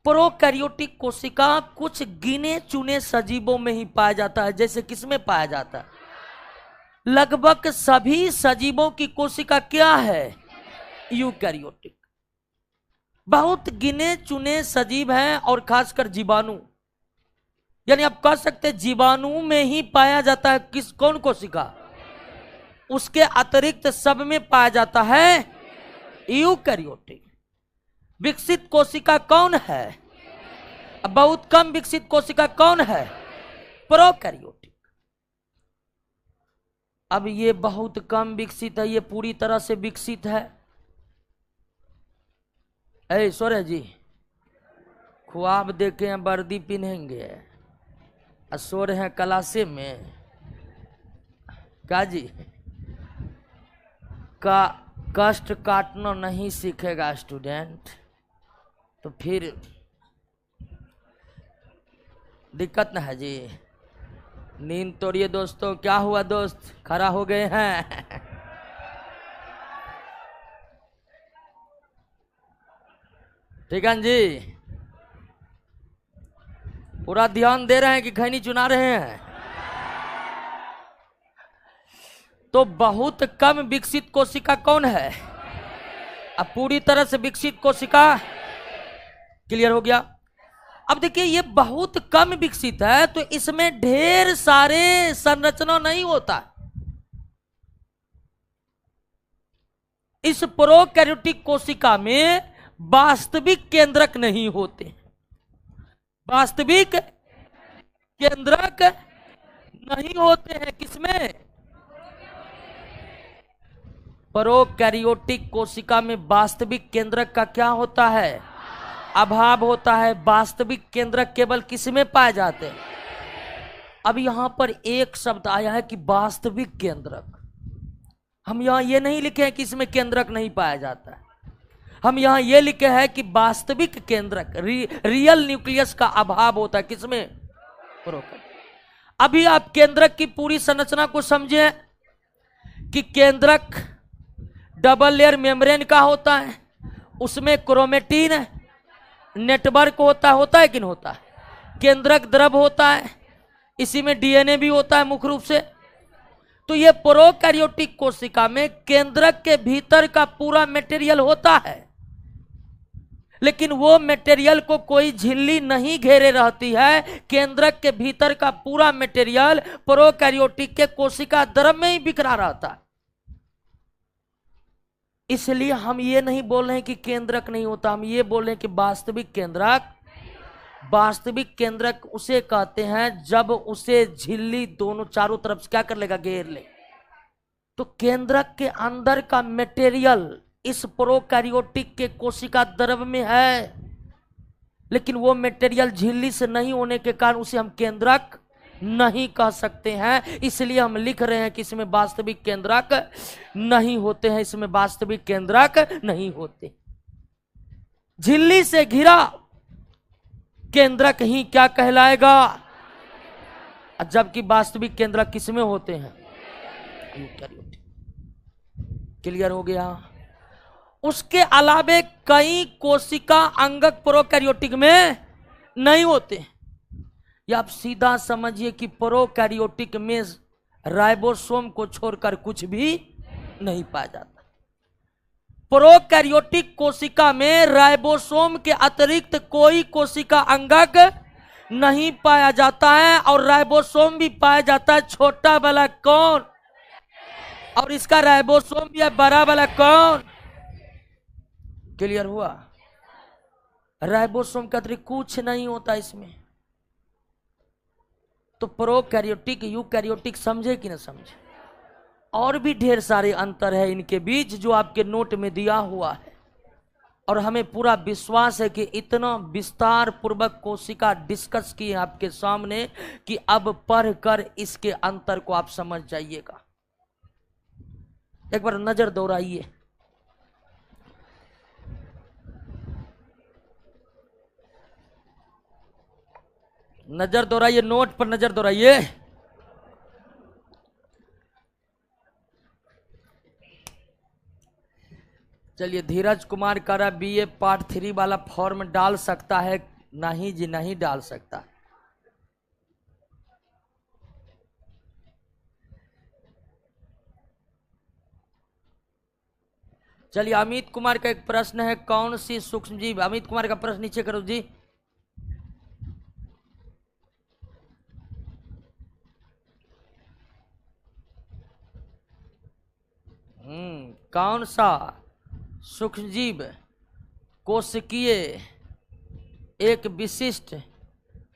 प्रोकैरियोटिक कोशिका कुछ गिने चुने सजीवों में ही पाया जाता है। जैसे किसमें पाया जाता है? लगभग सभी सजीवों की कोशिका क्या है? यूकैरियोटिक। बहुत गिने चुने सजीव हैं और खासकर जीवाणु, यानी आप कह सकते हैं जीवाणु में ही पाया जाता है किस कौन कोशिका? उसके अतिरिक्त सब में पाया जाता है यूकैरियोटिक। विकसित कोशिका कौन है? अब बहुत कम विकसित कोशिका कौन है? प्रोकैरियोटिक। अब ये बहुत कम विकसित है, ये पूरी तरह से विकसित है। ऐश्वर्या जी ख्वाब देखे हैं वर्दी पिन्हेंगे, सो रहे हैं क्लासे में का जी का कष्ट काटना नहीं सीखेगा स्टूडेंट तो फिर दिक्कत ना है जी। नींद तोड़िए दोस्तों। क्या हुआ दोस्त, खड़ा हो गए हैं? ठीक है जी, पूरा ध्यान दे रहे हैं कि खैनी चुना रहे हैं। तो बहुत कम विकसित कोशिका कौन है? अब पूरी तरह से विकसित कोशिका, क्लियर हो गया। अब देखिए ये बहुत कम विकसित है तो इसमें ढेर सारे संरचना नहीं होता। इस प्रोकैरियोटिक कोशिका में वास्तविक केंद्रक नहीं होते। वास्तविक केंद्रक नहीं होते हैं किसमें? प्रोकैरियोटिक कोशिका में वास्तविक केंद्रक का क्या होता है? अभाव होता है। वास्तविक केंद्रक केवल किसमें पाए जाते हैं? अब यहां पर एक शब्द आया है कि वास्तविक केंद्रक। हम यहां ये नहीं लिखे हैं कि इसमें केंद्रक नहीं पाया जाता है, हम यहां ये लिखे हैं कि वास्तविक केंद्रक रियल न्यूक्लियस का अभाव होता है किसमें? प्रोकैरियोट। अभी आप केंद्रक की पूरी संरचना को समझे कि केंद्रक डबल लेयर मेम्ब्रेन का होता है, उसमें क्रोमेटिन नेटवर्क होता है कि नहीं होता है? केंद्रक द्रव होता है, इसी में डीएनए भी होता है मुख्य रूप से। तो ये प्रोकैरियोटिक कोशिका में केंद्रक के भीतर का पूरा मटेरियल होता है, लेकिन वो मटेरियल को कोई झिल्ली नहीं घेरे रहती है। केंद्रक के भीतर का पूरा मटेरियल प्रोकैरियोटिक के कोशिका द्रव में ही बिखरा रहता है। इसलिए हम ये नहीं बोल रहे हैं कि केंद्रक नहीं होता, हम ये बोल रहे हैं कि वास्तविक केंद्रक उसे कहते हैं जब उसे झिल्ली दोनों चारों तरफ से क्या कर लेगा? घेर ले। तो केंद्रक के अंदर का मटेरियल इस प्रोकैरियोटिक के कोशिका द्रव में है, लेकिन वो मटेरियल झिल्ली से नहीं होने के कारण उसे हम केंद्रक नहीं कह सकते हैं। इसलिए हम लिख रहे हैं कि इसमें वास्तविक केंद्रक नहीं होते हैं, इसमें वास्तविक केंद्रक नहीं होते। झिल्ली से घिरा केंद्रक ही क्या कहलाएगा? जबकि वास्तविक केंद्रक किसमें होते हैं? क्लियर हो गया। उसके अलावे कई कोशिका अंगक प्रोकैरियोटिक में नहीं होते। या आप सीधा समझिए कि प्रोकैरियोटिक में राइबोसोम को छोड़कर कुछ भी नहीं पाया जाता। प्रोकैरियोटिक कोशिका में राइबोसोम के अतिरिक्त कोई कोशिका अंगक नहीं पाया जाता है, और राइबोसोम भी पाया जाता है छोटा वाला कौन, और इसका राइबोसोम भी है बड़ा वाला कौन। क्लियर हुआ? राइबोसोम के अतिरिक्त कुछ नहीं होता इसमें। तो प्रोकैरियोटिक यूकैरियोटिक समझे कि ना समझे? और भी ढेर सारे अंतर है इनके बीच जो आपके नोट में दिया हुआ है, और हमें पूरा विश्वास है कि इतना विस्तार पूर्वक कोशिका डिस्कस किए आपके सामने कि अब पढ़कर इसके अंतर को आप समझ जाइएगा। एक बार नजर दौड़ाइए। नजर दौड़ाइए, नोट पर नजर दौड़ाइए। चलिए, धीरज कुमार कह रहा बीए पार्ट 3 वाला फॉर्म डाल सकता है? नहीं जी, नहीं डाल सकता। चलिए, अमित कुमार का एक प्रश्न है, कौन सी सूक्ष्मजीव? अमित कुमार का प्रश्न नीचे करो जी। कौन सा सूक्ष्मजीव कोशिकीय एक विशिष्ट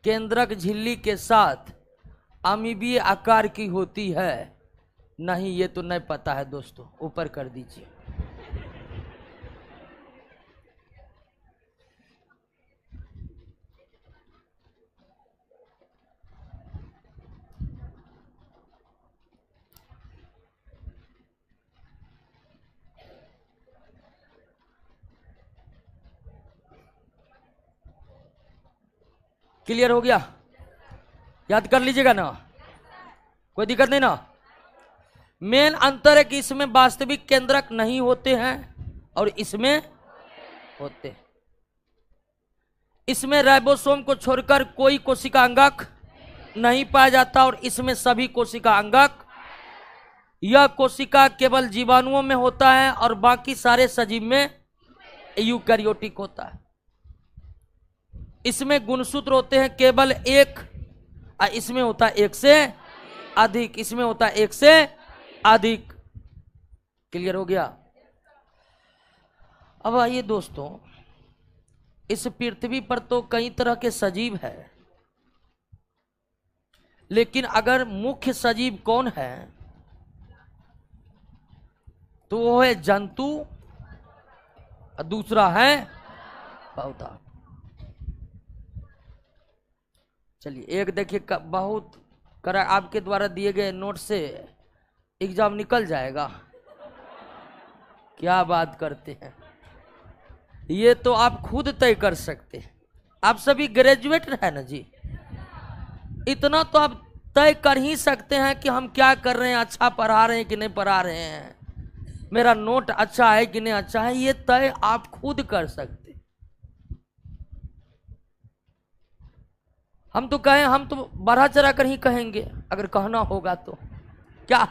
केंद्रक झिल्ली के साथ अमीबीय आकार की होती है? नहीं, ये तो नहीं पता है दोस्तों, ऊपर कर दीजिए। क्लियर हो गया? याद कर लीजिएगा ना, कोई दिक्कत नहीं ना। मेन अंतर है कि इसमें वास्तविक केंद्रक नहीं होते हैं और इसमें होते हैं। इसमें राइबोसोम को छोड़कर कोई कोशिका अंगक नहीं पाया जाता और इसमें सभी कोशिका अंगक। यह कोशिका केवल जीवाणुओं में होता है और बाकी सारे सजीव में यूकैरियोटिक होता है। इसमें गुणसूत्र होते हैं केवल एक, इसमें होता है एक से अधिक, इसमें होता है एक से अधिक। क्लियर हो गया? अब आइए दोस्तों, इस पृथ्वी पर तो कई तरह के सजीव है, लेकिन अगर मुख्य सजीव कौन है तो वो है जंतु, दूसरा है पौधा। चलिए एक देखिए, बहुत करा आपके द्वारा दिए गए नोट से एग्जाम निकल जाएगा। क्या बात करते हैं, ये तो आप खुद तय कर सकते हैं। आप सभी ग्रेजुएट है ना जी, इतना तो आप तय कर ही सकते हैं कि हम क्या कर रहे हैं, अच्छा पढ़ा रहे हैं कि नहीं पढ़ा रहे हैं, मेरा नोट अच्छा है कि नहीं अच्छा है, ये तय आप खुद कर सकते। हम तो कहें, हम तो बढ़ा चढ़ा कर ही कहेंगे अगर कहना होगा तो। क्या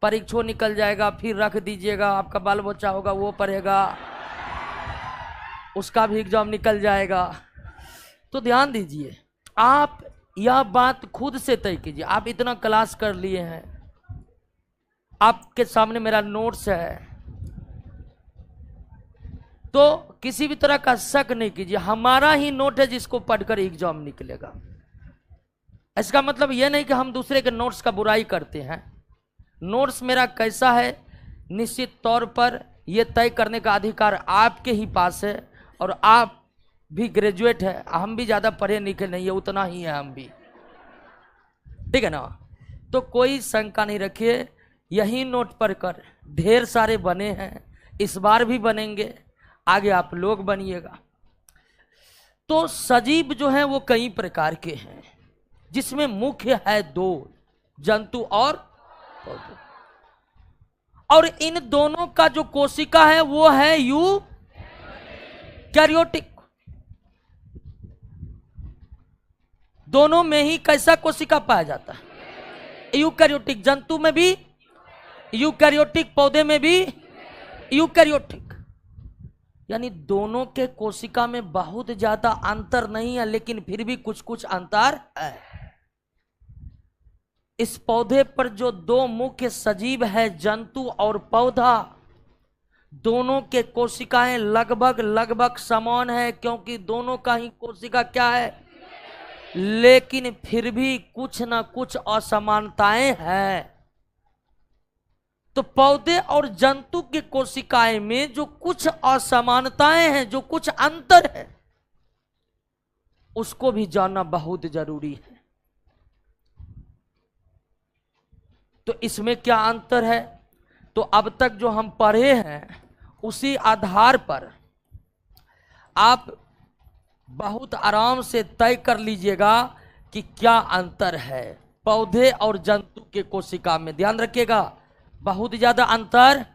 परीक्षो निकल जाएगा, फिर रख दीजिएगा, आपका बाल बच्चा होगा वो पढ़ेगा, उसका भी एग्जाम निकल जाएगा। तो ध्यान दीजिए, आप यह बात खुद से तय कीजिए। आप इतना क्लास कर लिए हैं, आपके सामने मेरा नोट्स है, तो किसी भी तरह का शक नहीं कीजिए, हमारा ही नोट है जिसको पढ़कर एग्जाम निकलेगा। इसका मतलब यह नहीं कि हम दूसरे के नोट्स का बुराई करते हैं। नोट्स मेरा कैसा है निश्चित तौर पर यह तय करने का अधिकार आपके ही पास है, और आप भी ग्रेजुएट है, हम भी ज़्यादा पढ़े लिखे नहीं है, उतना ही है हम भी, ठीक है ना। तो कोई शंका नहीं रखिए, यही नोट पढ़कर ढेर सारे बने हैं, इस बार भी बनेंगे, आगे आप लोग बनिएगा। तो सजीव जो हैं वो कई प्रकार के हैं, जिसमें मुख्य है दो, जंतु और पौधे। और इन दोनों का जो कोशिका है वो है यूकैरियोटिक। दोनों में ही कैसा कोशिका पाया जाता है? यूकैरियोटिक। जंतु में भी यूकैरियोटिक, पौधे में भी यूकैरियोटिक। यानी दोनों के कोशिका में बहुत ज्यादा अंतर नहीं है, लेकिन फिर भी कुछ कुछ अंतर है। इस पौधे पर जो दो मुख्य सजीव है, जंतु और पौधा, दोनों के कोशिकाएं लगभग समान है, क्योंकि दोनों का ही कोशिका क्या है, लेकिन फिर भी कुछ ना कुछ असमानताएं हैं। तो पौधे और जंतु की कोशिकाएं में जो कुछ असमानताएं हैं, जो कुछ अंतर है, उसको भी जानना बहुत जरूरी है। तो इसमें क्या अंतर है, तो अब तक जो हम पढ़े हैं उसी आधार पर आप बहुत आराम से तय कर लीजिएगा कि क्या अंतर है पौधे और जंतु के कोशिका में। ध्यान रखिएगा, बहुत ज्यादा अंतर,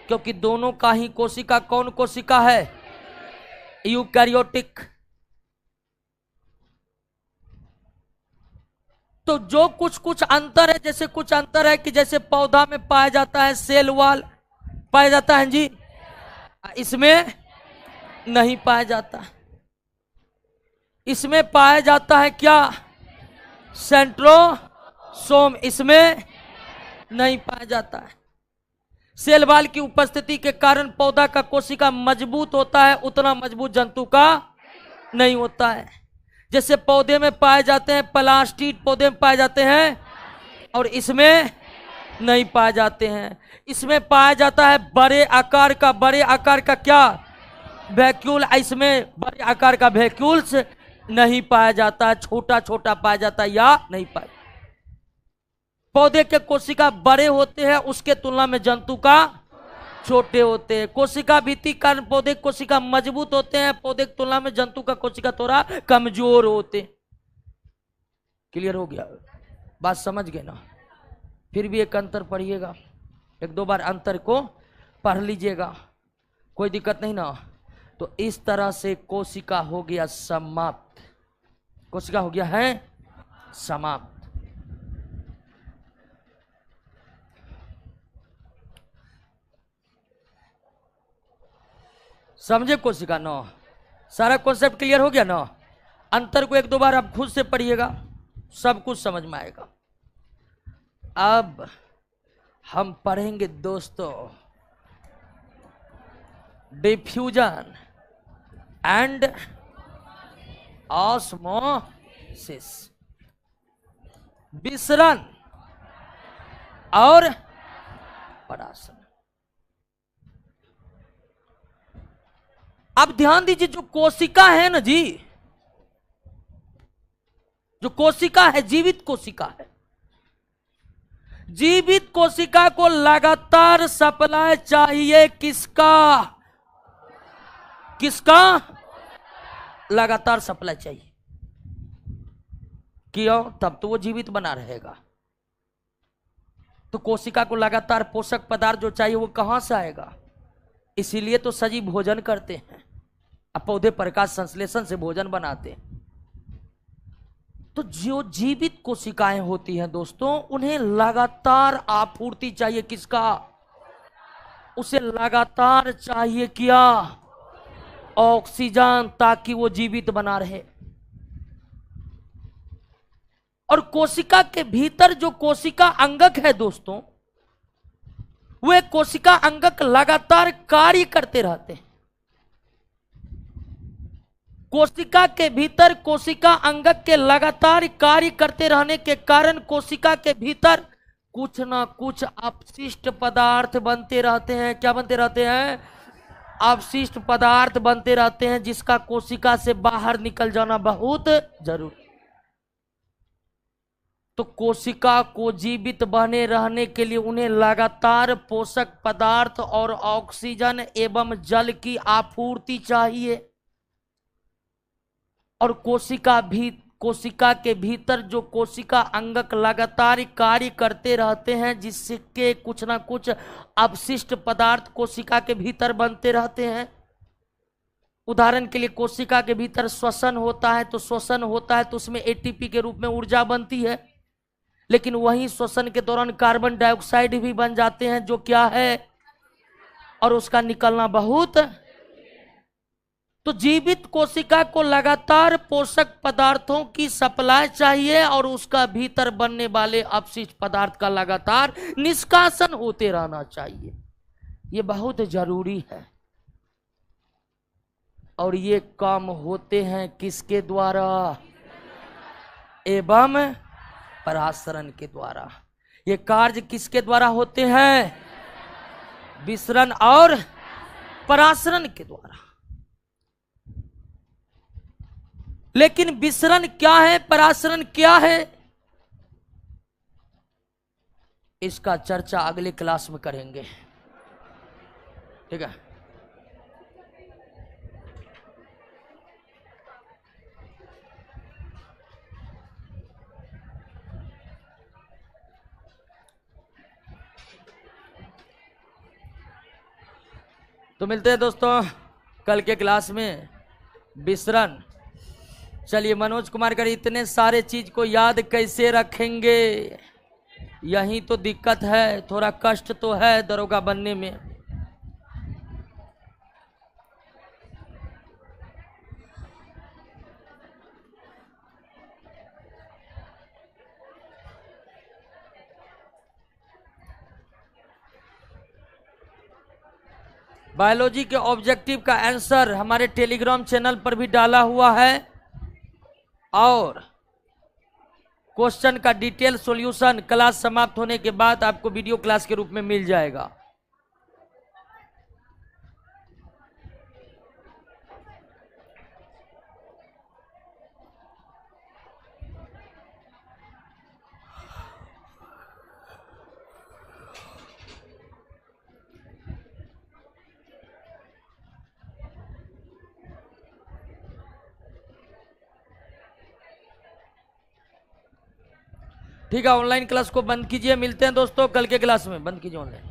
क्योंकि दोनों का ही कोशिका कौन कोशिका है? यूकैरियोटिक। तो जो कुछ कुछ अंतर है, जैसे कुछ अंतर है कि जैसे पौधा में पाया जाता है सेल वॉल, पाया जाता है जी, इसमें नहीं पाया जाता। इसमें पाया जाता है क्या? सेंट्रोसोम, इसमें नहीं पाया जाता है। सेल वॉल की उपस्थिति के कारण पौधा का कोशिका मजबूत होता है, उतना मजबूत जंतु का नहीं होता है। जैसे पौधे में पाए जाते हैं प्लास्टिड, पौधे में पाए जाते हैं, और इसमें नहीं पाए जाते हैं। इसमें पाया जाता है बड़े आकार का क्या? वैक्यूल। इसमें बड़े आकार का वैक्यूल्स नहीं पाया जाता है, छोटा छोटा पाया जाता है या नहीं पाया। पौधे के कोशिका बड़े होते हैं, उसके तुलना में जंतु का छोटे होते हैं। कोशिका भित्ति कारण पौधे कोशिका मजबूत होते हैं, पौधे की तुलना में जंतु का कोशिका थोड़ा कमजोर होते। क्लियर हो गया? बात समझ गए ना? फिर भी एक अंतर पढ़िएगा, एक दो बार अंतर को पढ़ लीजिएगा, कोई दिक्कत नहीं ना। तो इस तरह से कोशिका हो गया समाप्त, कोशिका हो गया है समाप्त। समझे कोशिका नो? सारा कॉन्सेप्ट क्लियर हो गया ना? अंतर को एक दो बार आप खुद से पढ़िएगा, सब कुछ समझ में आएगा। अब हम पढ़ेंगे दोस्तों डिफ्यूजन एंड ऑस्मोसिस, विसरण और परासरण। अब ध्यान दीजिए, जो कोशिका है ना जी, जो कोशिका है, जीवित कोशिका है, जीवित कोशिका को लगातार सप्लाई चाहिए किसका? किसका? लगातार सप्लाई चाहिए। क्यों? तब तो वो जीवित बना रहेगा। तो कोशिका को लगातार पोषक पदार्थ जो चाहिए वो कहां से आएगा? इसीलिए तो सजीव भोजन करते हैं, अब पौधे प्रकाश संश्लेषण से भोजन बनाते हैं। तो जो जीवित कोशिकाएं होती हैं दोस्तों, उन्हें लगातार आपूर्ति चाहिए किसका? उसे लगातार चाहिए क्या? ऑक्सीजन, ताकि वो जीवित बना रहे। और कोशिका के भीतर जो कोशिका अंगक है दोस्तों, वे कोशिका अंगक लगातार कार्य करते रहते हैं। कोशिका के भीतर कोशिका अंगक के लगातार कार्य करते रहने के कारण कोशिका के भीतर कुछ ना कुछ अपशिष्ट पदार्थ बनते रहते हैं। क्या बनते रहते हैं? अपशिष्ट पदार्थ बनते रहते हैं, जिसका कोशिका से बाहर निकल जाना बहुत जरूरी। तो कोशिका को जीवित बने रहने के लिए उन्हें लगातार पोषक पदार्थ और ऑक्सीजन एवं जल की आपूर्ति चाहिए। और कोशिका के भीतर जो कोशिका अंगक लगातार कार्य करते रहते हैं, जिसके कुछ ना कुछ अपशिष्ट पदार्थ कोशिका के भीतर बनते रहते हैं। उदाहरण के लिए कोशिका के भीतर श्वसन होता है, तो श्वसन होता है तो उसमें एटीपी के रूप में ऊर्जा बनती है, लेकिन वहीं श्वसन के दौरान कार्बन डाइऑक्साइड भी बन जाते हैं, जो क्या है, और उसका निकलना बहुत। तो जीवित कोशिका को लगातार पोषक पदार्थों की सप्लाई चाहिए और उसका भीतर बनने वाले अपशिष्ट पदार्थ का लगातार निष्कासन होते रहना चाहिए। ये बहुत जरूरी है। और ये काम होते हैं किसके द्वारा? एवं परासरण के द्वारा। ये कार्य किसके द्वारा होते हैं? विसरण और परासरण के द्वारा। लेकिन विसरण क्या है, परासरण क्या है, इसका चर्चा अगले क्लास में करेंगे। ठीक है? तो मिलते हैं दोस्तों कल के क्लास में। विसरण, चलिए मनोज कुमार कर, इतने सारे चीज को याद कैसे रखेंगे? यही तो दिक्कत है, थोड़ा कष्ट तो है दरोगा बनने में। बायोलॉजी के ऑब्जेक्टिव का आंसर हमारे टेलीग्राम चैनल पर भी डाला हुआ है, और क्वेश्चन का डिटेल सॉल्यूशन क्लास समाप्त होने के बाद आपको वीडियो क्लास के रूप में मिल जाएगा। ठीक है, ऑनलाइन क्लास को बंद कीजिए। मिलते हैं दोस्तों कल के क्लास में। बंद कीजिए ऑनलाइन।